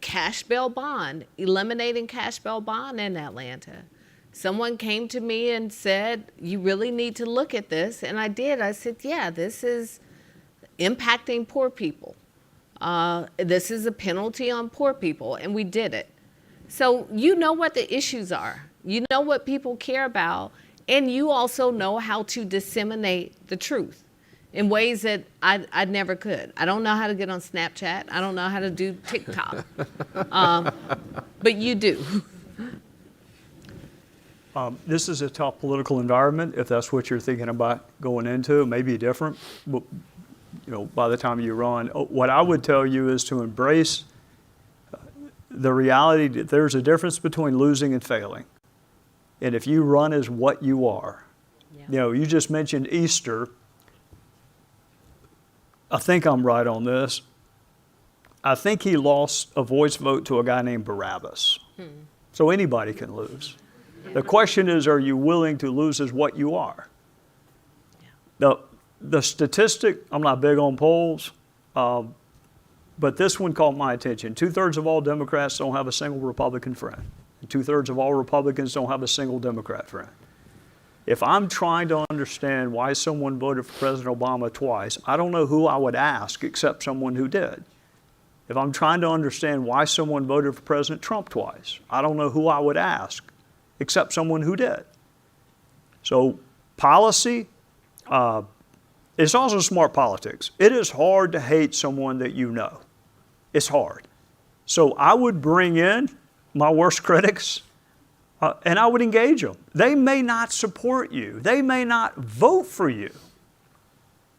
Cash bail bond, eliminating cash bail bond in Atlanta. Someone came to me and said, you really need to look at this. And I did. I said, yeah, this is impacting poor people. This is a penalty on poor people. And we did it. So you know what the issues are. You know what people care about. And you also know how to disseminate the truth in ways that I never could. I don't know how to get on Snapchat. I don't know how to do TikTok. But you do. This is a tough political environment, if that's what you're thinking about going into. It may be different, but by the time you run. What I would tell you is to embrace the reality that there's a difference between losing and failing. And if you run as what you are, you just mentioned Easter. I think I'm right on this. I think he lost a voice vote to a guy named Barabbas. So anybody can lose. The question is, are you willing to lose as what you are? The statistic, I'm not big on polls, but this one caught my attention. 2/3 of all Democrats don't have a single Republican friend. And 2/3 of all Republicans don't have a single Democrat friend. If I'm trying to understand why someone voted for President Obama twice, I don't know who I would ask except someone who did. If I'm trying to understand why someone voted for President Trump twice, I don't know who I would ask except someone who did. So policy, it's also smart politics. It is hard to hate someone that you know. It's hard. So I would bring in my worst critics, and I would engage them. They may not support you. They may not vote for you,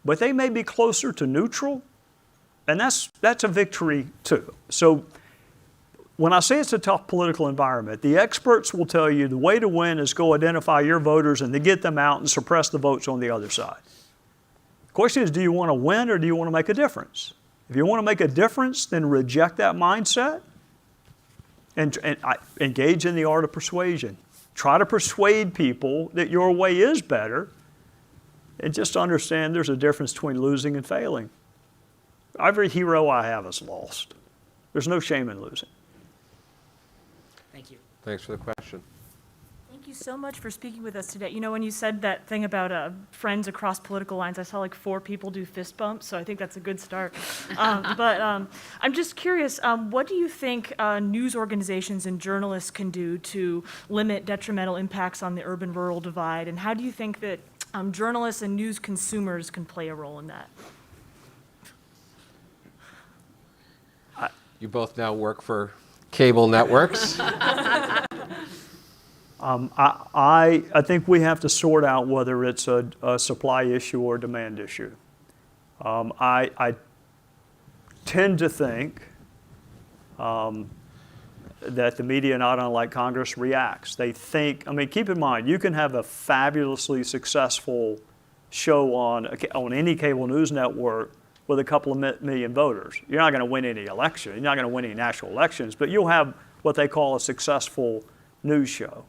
but they may be closer to neutral, and that's a victory too. So when I say it's a tough political environment, the experts will tell you the way to win is go identify your voters and to get them out and suppress the votes on the other side. The question is, do you want to win or do you want to make a difference? If you want to make a difference, then reject that mindset and engage in the art of persuasion. Try to persuade people that your way is better, and just understand there's a difference between losing and failing. Every hero I have is lost. There's no shame in losing. Thank you. Thanks for the question. Thank you so much for speaking with us today. When you said that thing about friends across political lines, I saw like 4 people do fist bumps, so I think that's a good start. But I'm just curious, what do you think news organizations and journalists can do to limit detrimental impacts on the urban-rural divide, and how do you think that journalists and news consumers can play a role in that? You both now work for cable networks. I think we have to sort out whether it's a supply issue or a demand issue. I tend to think that the media, not unlike Congress, reacts. They think, keep in mind, you can have a fabulously successful show on any cable news network with a couple of million voters. You're not going to win any election. You're not going to win any national elections, but you'll have what they call a successful news show.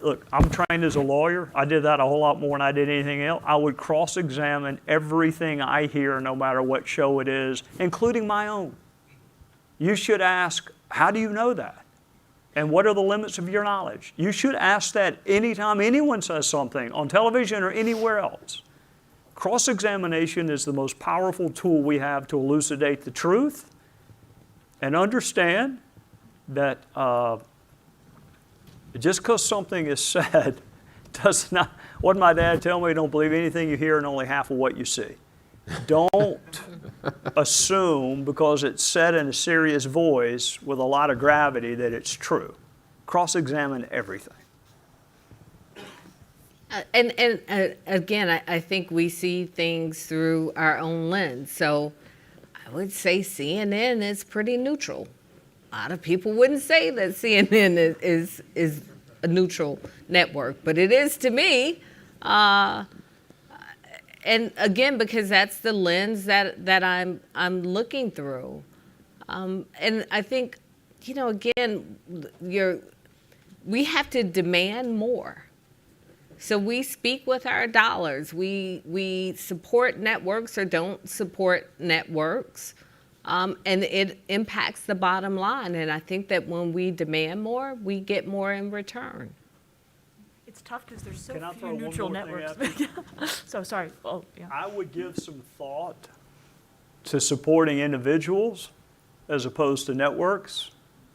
Look, I'm trained as a lawyer. I did that a whole lot more than I did anything else. I would cross-examine everything I hear, no matter what show it is, including my own. You should ask, how do you know that? And what are the limits of your knowledge? You should ask that anytime anyone says something on television or anywhere else. Cross-examination is the most powerful tool we have to elucidate the truth and understand that just because something is said does not, what did my dad tell me? Don't believe anything you hear and only half of what you see. Don't assume because it's said in a serious voice with a lot of gravity that it's true. Cross-examine everything. And again, I think we see things through our own lens. So I would say CNN is pretty neutral. a lot of people wouldn't say that CNN is a neutral network, but it is to me. And again, because that's the lens that I'm looking through. And I think, again, we have to demand more. So we speak with our dollars. We support networks or don't support networks. And it impacts the bottom line. And I think that when we demand more, we get more in return. It's tough because there's so Can I few throw one neutral more thing networks. So sorry. Oh, yeah. I would give some thought to supporting individuals as opposed to networks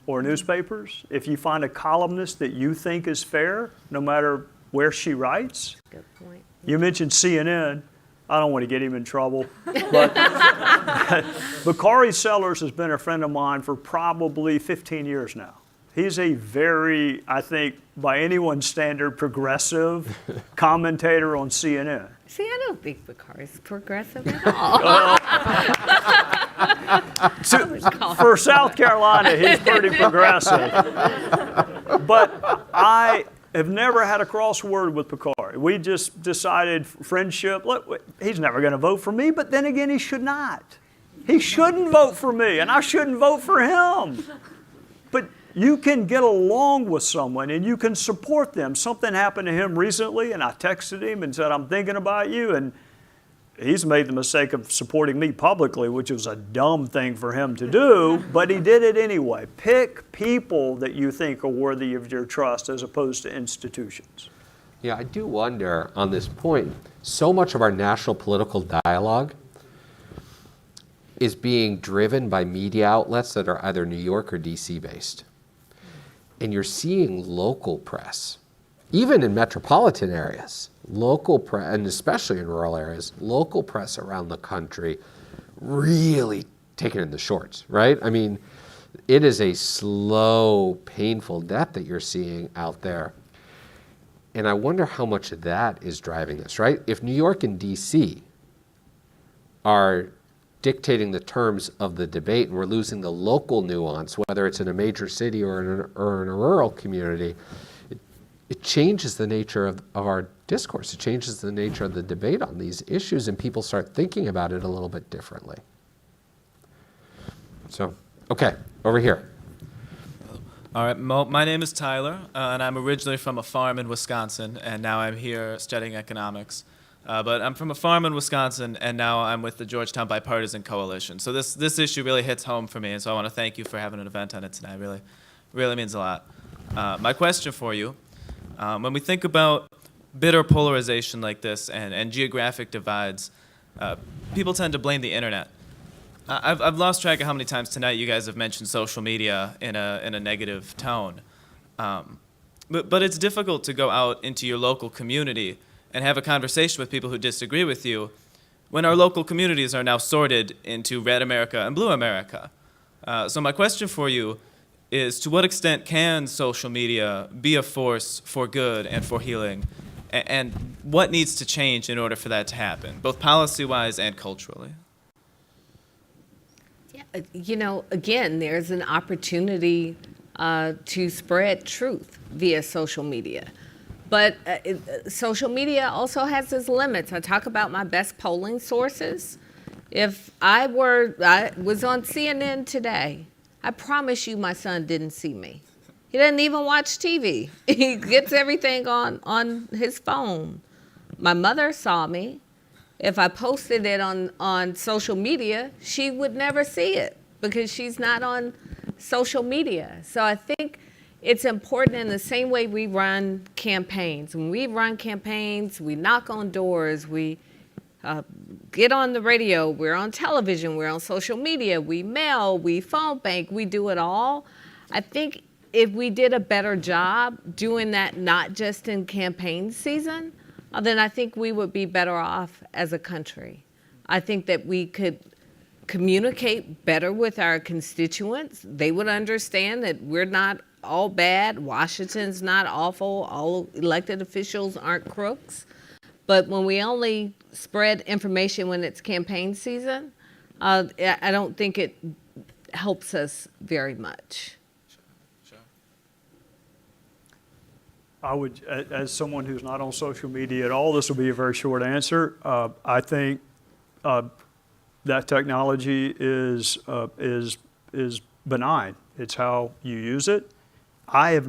or newspapers. If you find a columnist that you think is fair, no matter where she writes. Good point. You mentioned CNN. I don't want to get him in trouble, but Bakari Sellers has been a friend of mine for probably 15 years now. He's a very, I think, by anyone's standard, progressive commentator on CNN. See, I don't think Bakari's progressive at all. For South Carolina, he's pretty progressive. But I have never had a crossword with Bakari. We just decided friendship. Look, he's never going to vote for me, but then again, he should not. He shouldn't vote for me, and I shouldn't vote for him. But you can get along with someone and you can support them. Something happened to him recently, and I texted him and said, I'm thinking about you. And he's made the mistake of supporting me publicly, which was a dumb thing for him to do, but he did it anyway. Pick people that you think are worthy of your trust as opposed to institutions. Yeah, I do wonder on this point, so much of our national political dialogue is being driven by media outlets that are either New York or DC based. And you're seeing local press, even in metropolitan areas, local press, and especially in rural areas, local press around the country really taking in the shorts, right? I mean, it is a slow, painful death that you're seeing out there. And I wonder how much of that is driving this, right? If New York and DC are dictating the terms of the debate and we're losing the local nuance, whether it's in a major city or in a rural community, it changes the nature of our discourse. It changes the nature of the debate on these issues, and people start thinking about it a little bit differently. So, okay, over here. All right, my name is Tyler, and I'm originally from a farm in Wisconsin, and now I'm here studying economics. But I'm from a farm in Wisconsin, and now I'm with the Georgetown Bipartisan Coalition. So this issue really hits home for me, and so I want to thank you for having an event on it tonight. Really means a lot. My question for you, when we think about bitter polarization like this and geographic divides, people tend to blame the internet. I've lost track of how many times tonight you guys have mentioned social media in a negative tone. But it's difficult to go out into your local community and have a conversation with people who disagree with you when our local communities are now sorted into red America and blue America. So my question for you is, to what extent can social media be a force for good and for healing? And what needs to change in order for that to happen, both policy-wise and culturally? Yeah, again, there's an opportunity to spread truth via social media. But social media also has its limits. I talk about my best polling sources. If I was on CNN today, I promise you my son didn't see me. He doesn't even watch TV. He gets everything on his phone. My mother saw me. If I posted it on social media, she would never see it because she's not on social media. So I think it's important in the same way we run campaigns. When we run campaigns, we knock on doors, we get on the radio, we're on television, we're on social media, we mail, we phone bank, we do it all. I think if we did a better job doing that, not just in campaign season, then I think we would be better off as a country. I think that we could communicate better with our constituents. They would understand that we're not all bad. Washington's not awful. All elected officials aren't crooks. But when we only spread information when it's campaign season, I don't think helps us very much. I would, as someone who's not on social media at all, this will be a very short answer. I think that technology is benign. It's how you use it. I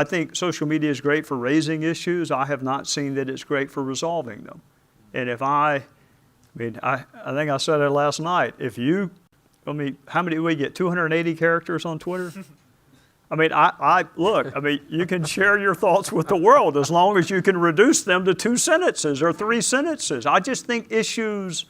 think social media is great for raising issues. I have not seen that it's great for resolving them. And I think I said it last night. How many do we get? 280 characters on Twitter? You can share your thoughts with the world as long as you can reduce them to 2 sentences or 3 sentences. I just think issues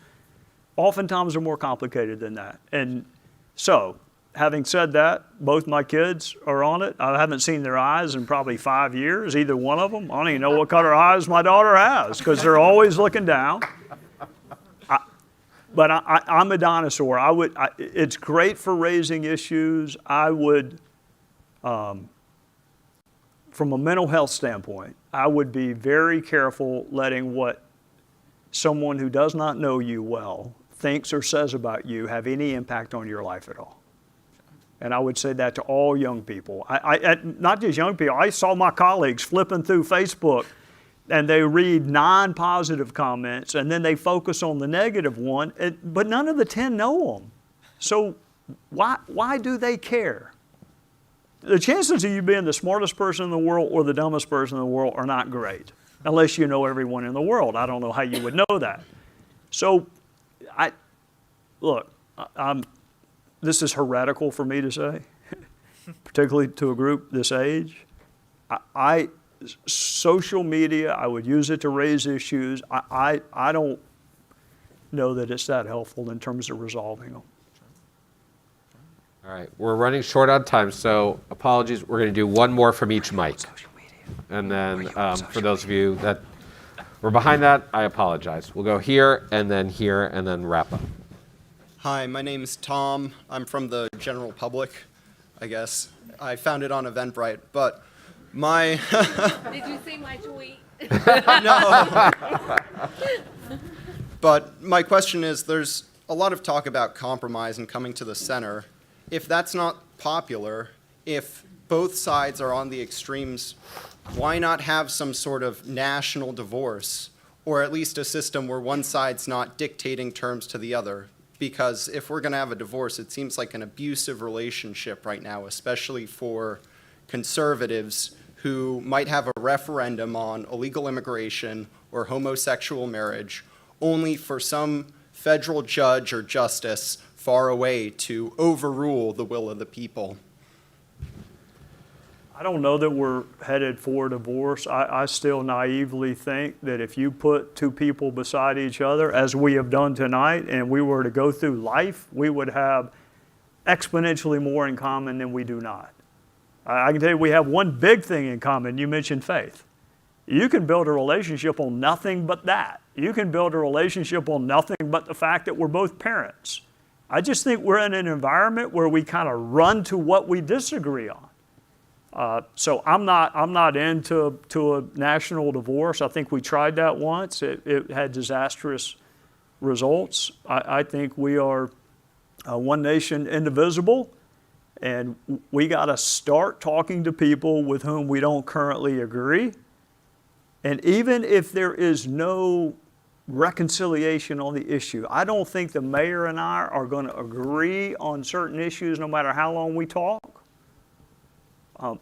oftentimes are more complicated than that. And so, having said that, both my kids are on it. I haven't seen their eyes in probably 5 years, either one of them. I don't even know what color eyes my daughter has because they're always looking down. But I'm a dinosaur. It's great for raising issues. I would, from a mental health standpoint, I would be very careful letting what someone who does not know you well thinks or says about you have any impact on your life at all. And I would say that to all young people. Not just young people. I saw my colleagues flipping through Facebook and they read 9 positive comments and then they focus on the negative one, but none of the 10 know them. So why do they care? The chances of you being the smartest person in the world or the dumbest person in the world are not great, unless you know everyone in the world. I don't know how you would know that. So, this is heretical for me to say, particularly to a group this age. Social media, I would use it to raise issues. I don't know that it's that helpful in terms of resolving them. All right, we're running short on time, so apologies. We're going to do one more from each mic. And then for those of you that were behind that, I apologize. We'll go here, and then wrap up. Hi, my name is Tom. I'm from the general public, I guess. I found it on Eventbrite, but my... Did you see my tweet? No. But my question is, there's a lot of talk about compromise and coming to the center. If that's not popular, if both sides are on the extremes, why not have some sort of national divorce, or at least a system where one side's not dictating terms to the other? Because if we're going to have a divorce, it seems like an abusive relationship right now, especially for conservatives who might have a referendum on illegal immigration or homosexual marriage, only for some federal judge or justice far away to overrule the will of the people. I don't know that we're headed for divorce. I still naively think that if you put 2 people beside each other, as we have done tonight, and we were to go through life, we would have exponentially more in common than we do not. I can tell you we have one big thing in common. You mentioned faith. You can build a relationship on nothing but that. You can build a relationship on nothing but the fact that we're both parents. I just think we're in an environment where we kind of run to what we disagree on. So I'm not into a national divorce. I think we tried that once. It had disastrous results. I think we are one nation, indivisible, and we got to start talking to people with whom we don't currently agree. And even if there is no reconciliation on the issue, I don't think the mayor and I are going to agree on certain issues no matter how long we talk.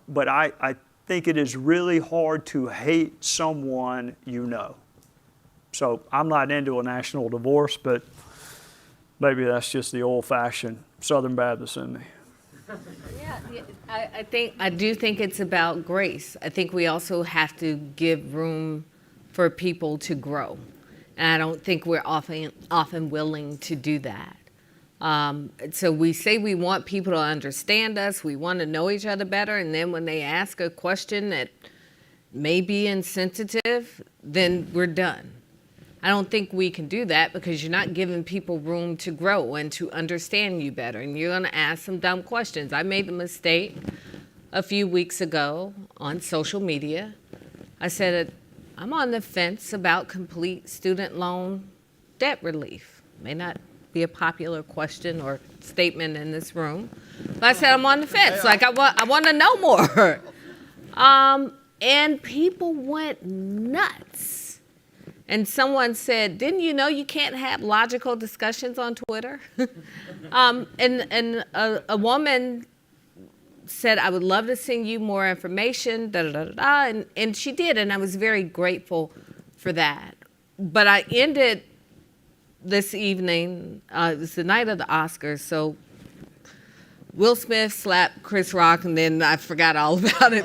But I think it is really hard to hate someone you know. So I'm not into a national divorce, but maybe that's just the old-fashioned Southern Baptist in me. Yeah, I do think it's about grace. I think we also have to give room for people to grow. And I don't think we're often willing to do that. So we say we want people to understand us, we want to know each other better, and then when they ask a question that may be insensitive, then we're done. I don't think we can do that because you're not giving people room to grow and to understand you better, and you're going to ask some dumb questions. I made the mistake a few weeks ago on social media. I said, I'm on the fence about complete student loan debt relief. May not be a popular question or statement in this room. But I said I'm on the fence. Like I want to know more. And people went nuts. And someone said, "Didn't you know you can't have logical discussions on Twitter?" And a woman said, "I would love to send you more information." And she did, and I was very grateful for that. But I ended this evening. It was the night of the Oscars, so Will Smith slapped Chris Rock, and then I forgot all about it.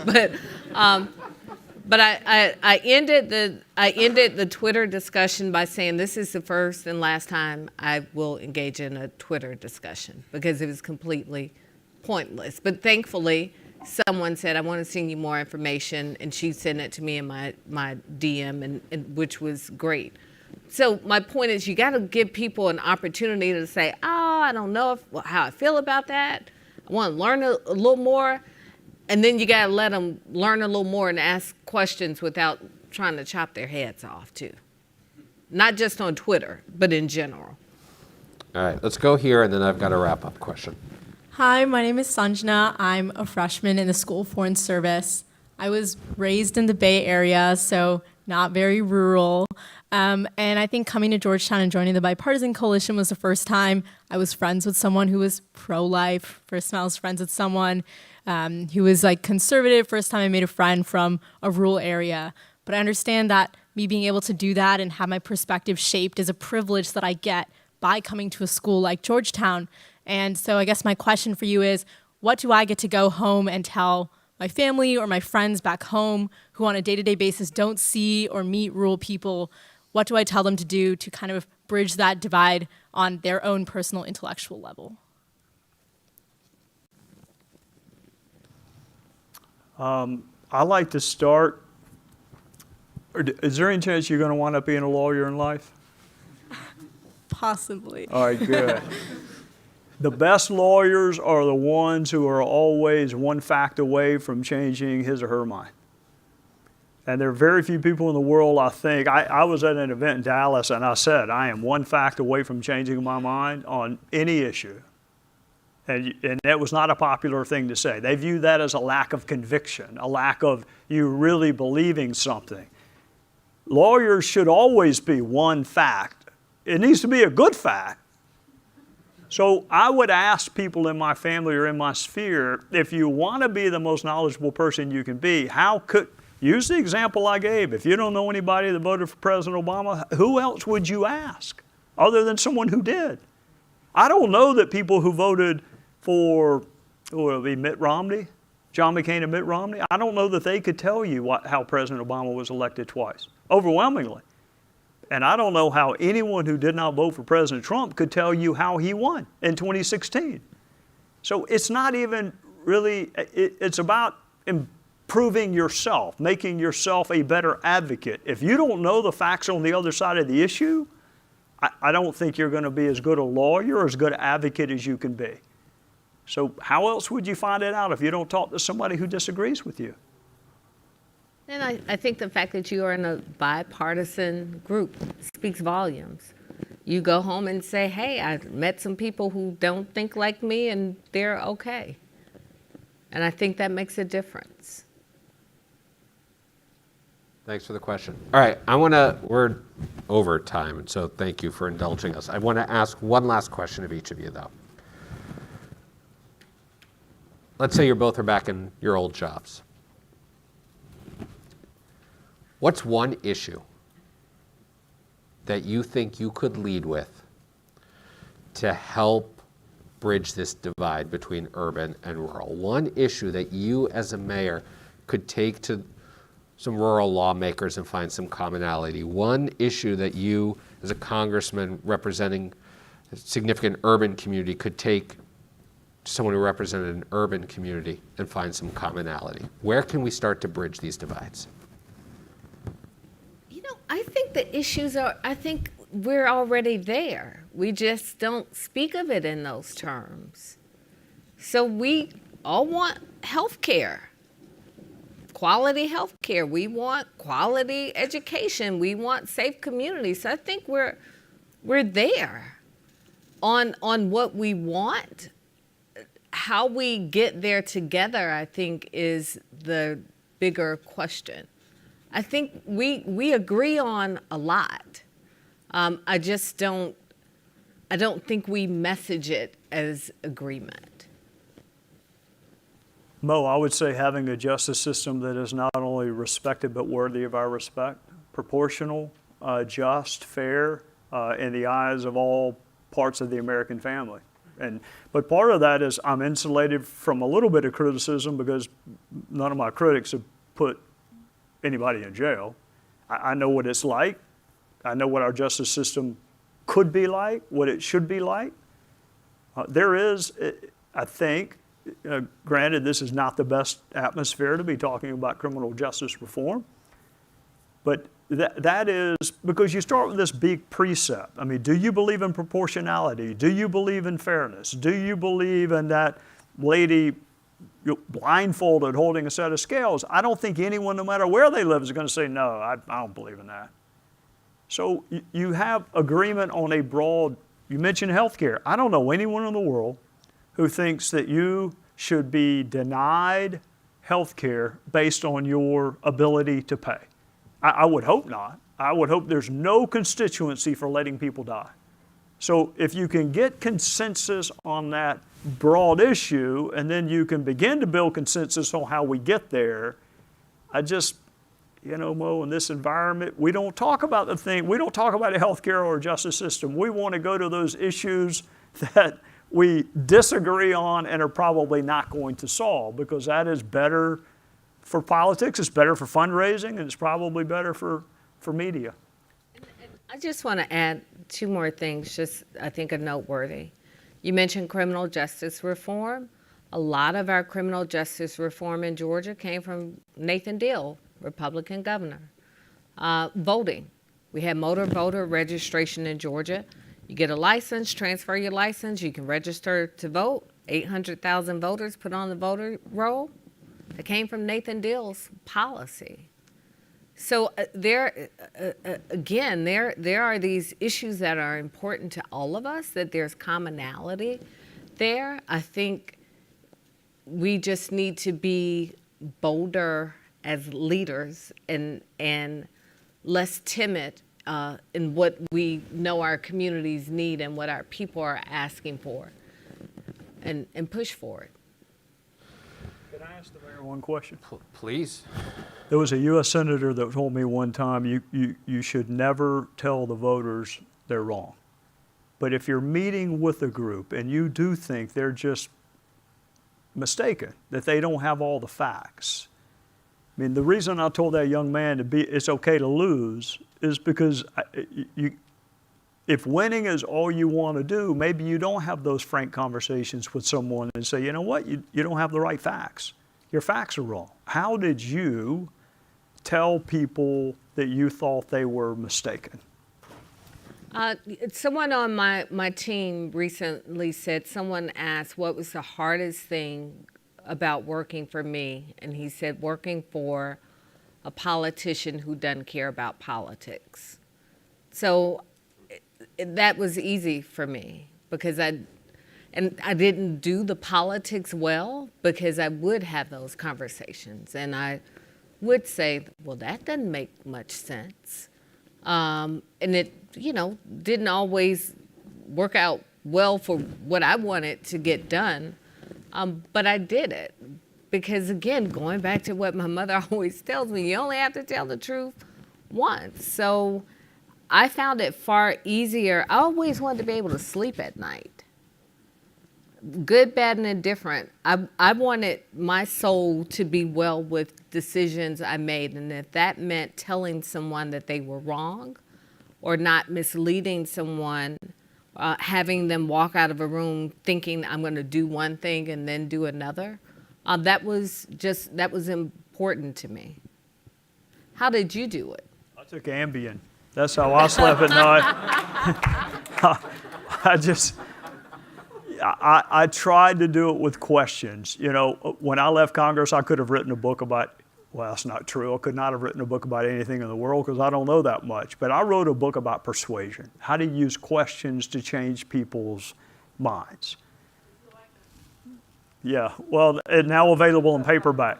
But I ended the Twitter discussion by saying this is the first and last time I will engage in a Twitter discussion because it was completely pointless. But thankfully, someone said, "I want to send you more information," and she sent it to me in my DM, and which was great. So my point is, you got to give people an opportunity to say, "Oh, I don't know how I feel about that. I want to learn a little more." And then you got to let them learn a little more and ask questions without trying to chop their heads off, too. Not just on Twitter, but in general. All right, let's go here, and then I've got a wrap-up question. Hi, my name is Sanjana. I'm a freshman in the School of Foreign Service. I was raised in the Bay Area, so not very rural. And I think coming to Georgetown and joining the Bipartisan Coalition was the first time I was friends with someone who was pro-life. First time I was friends with someone who was like conservative. First time I made a friend from a rural area. But I understand that me being able to do that and have my perspective shaped is a privilege that I get by coming to a school like Georgetown. And so I guess my question for you is, what do I get to go home and tell my family or my friends back home who on a day-to-day basis don't see or meet rural people? What do I tell them to do to kind of bridge that divide on their own personal intellectual level? I like to start. Is there any chance you're going to wind up being a lawyer in life? Possibly. All right, good. The best lawyers are the ones who are always one fact away from changing his or her mind. And there are very few people in the world, I think. I was at an event in Dallas, and I said, I am one fact away from changing my mind on any issue. And that was not a popular thing to say. They view that as a lack of conviction, a lack of you really believing something. Lawyers should always be one fact. It needs to be a good fact. So I would ask people in my family or in my sphere, if you want to be the most knowledgeable person you can be, use the example I gave. If you don't know anybody that voted for President Obama, who else would you ask other than someone who did? I don't know that people who voted for Mitt Romney, John McCain and Mitt Romney, I don't know that they could tell you how President Obama was elected twice, overwhelmingly. And I don't know how anyone who did not vote for President Trump could tell you how he won in 2016. So it's not even really, it's about improving yourself, making yourself a better advocate. If you don't know the facts on the other side of the issue, I don't think you're going to be as good a lawyer or as good an advocate as you can be. So how else would you find it out if you don't talk to somebody who disagrees with you? And I think the fact that you are in a bipartisan group speaks volumes. You go home and say, hey, I met some people who don't think like me and they're okay. And I think that makes a difference. Thanks for the question. All right, we're over time, and so thank you for indulging us. I want to ask one last question of each of you, though. Let's say you both are back in your old jobs. What's one issue that you think you could lead with to help bridge this divide between urban and rural? One issue that you as a mayor could take to some rural lawmakers and find some commonality. One issue that you as a congressman representing a significant urban community could take to someone who represented an urban community and find some commonality. Where can we start to bridge these divides? I think the issues I think we're already there. We just don't speak of it in those terms. So we all want health care, quality health care. We want quality education. We want safe communities. So I think we're there. on what we want, how we get there together, I think, is the bigger question. I think we agree on a lot. I don't think we message it as agreement. Mo, I would say having a justice system that is not only respected but worthy of our respect, proportional, just, fair, in the eyes of all parts of the American family. But part of that is I'm insulated from a little bit of criticism because none of my critics have put anybody in jail. I know what it's like. I know what our justice system could be like, what it should be like. There is, I think, granted this is not the best atmosphere to be talking about criminal justice reform, but that is because you start with this big precept. I mean, do you believe in proportionality? Do you believe in fairness? Do you believe in that lady blindfolded holding a set of scales? I don't think anyone, no matter where they live, is going to say, no, I don't believe in that. So you have agreement on a broad, you mentioned healthcare. I don't know anyone in the world who thinks that you should be denied healthcare based on your ability to pay. I would hope not. I would hope there's no constituency for letting people die. So if you can get consensus on that broad issue, and then you can begin to build consensus on how we get there, Mo, in this environment, we don't talk about we don't talk about a healthcare or a justice system. We want to go to those issues that we disagree on and are probably not going to solve, because that is better for politics, it's better for fundraising, and it's probably better for media. I just want to add two more things, just I think are noteworthy. You mentioned criminal justice reform. A lot of our criminal justice reform in Georgia came from Nathan Deal, Republican governor. Voting. We had motor voter registration in Georgia. You get a license, transfer your license, you can register to vote. 800,000 voters put on the voter roll. It came from Nathan Deal's policy. So there are these issues that are important to all of us, that there's commonality there. I think we just need to be bolder as leaders and less timid in what we know our communities need and what our people are asking for, and push for it. Can I ask the mayor one question? Please. There was a U.S. senator that told me one time, you should never tell the voters they're wrong. But if you're meeting with a group and you do think they're just mistaken, that they don't have all the facts. I mean, the reason I told that young man it's okay to lose is because if winning is all you want to do, maybe you don't have those frank conversations with someone and say, you know what, you don't have the right facts. Your facts are wrong. How did you tell people that you thought they were mistaken? Someone on my team recently said, someone asked what was the hardest thing about working for me, and he said working for a politician who doesn't care about politics. So that was easy for me, because I didn't do the politics well, because I would have those conversations and I would say, well, that doesn't make much sense. And it, didn't always work out well for what I wanted to get done. But I did it because, again, going back to what my mother always tells me, you only have to tell the truth once. So I found it far easier. I always wanted to be able to sleep at night. Good, bad, and indifferent. I wanted my soul to be well with decisions I made. And if that meant telling someone that they were wrong or not misleading someone, having them walk out of a room thinking I'm going to do one thing and then do another, that was important to me. How did you do it? I took Ambien. That's how I slept at night. I tried to do it with questions. When I left Congress, I could have written a book about Well, that's not true. I could not have written a book about anything in the world because I don't know that much. But I wrote a book about persuasion, how to use questions to change people's minds. Yeah, well, it's now available in paperback.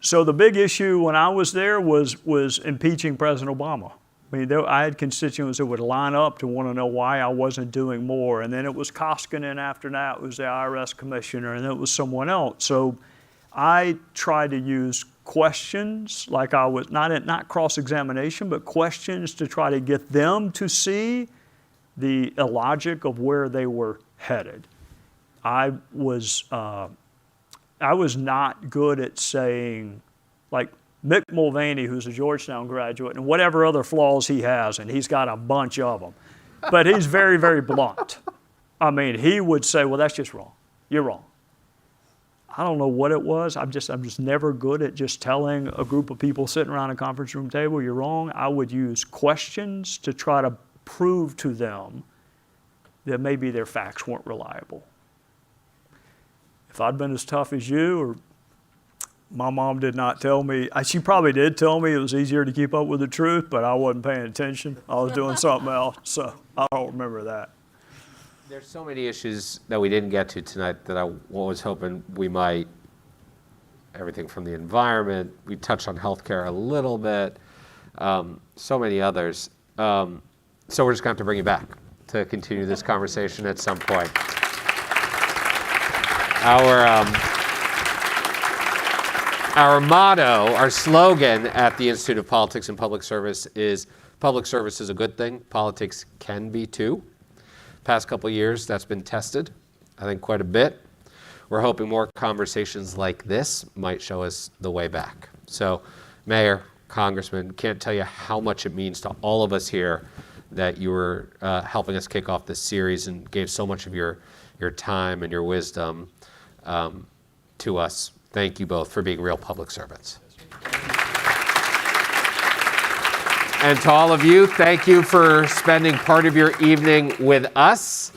So the big issue when I was there was impeaching President Obama. I mean, I had constituents that would line up to want to know why I wasn't doing more. And then it was Koskinen after that, was the IRS commissioner, and then it was someone else. So I tried to use questions, like I was, not cross-examination, but questions to try to get them to see the illogic of where they were headed. I was not good at saying, like Mick Mulvaney, who's a Georgetown graduate, and whatever other flaws he has, and he's got a bunch of them, but he's very, very blunt. I mean, he would say, well, that's just wrong. You're wrong. I don't know what it was. I'm just never good at just telling a group of people sitting around a conference room table, you're wrong. I would use questions to try to prove to them that maybe their facts weren't reliable. If I'd been as tough as you, or my mom did not tell me, she probably did tell me it was easier to keep up with the truth, but I wasn't paying attention. I was doing something else, so I don't remember that. There's so many issues that we didn't get to tonight that I was hoping we might. Everything from the environment, we touched on healthcare a little bit, so many others. So we're just going to have to bring you back to continue this conversation at some point. Our motto, our slogan at the Institute of Politics and Public Service is, public service is a good thing, politics can be too. Past couple of years, that's been tested, I think, quite a bit. We're hoping more conversations like this might show us the way back. So, Mayor, Congressman, can't tell you how much it means to all of us here that you were helping us kick off this series and gave so much of your time and your wisdom to us. Thank you both for being real public servants. And to all of you, thank you for spending part of your evening with us.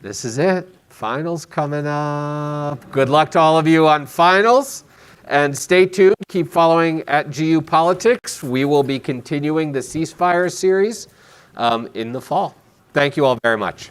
This is it. Finals coming up. Good luck to all of you on finals. And stay tuned. Keep following at GU Politics. We will be continuing the Ceasefire series in the fall. Thank you all very much.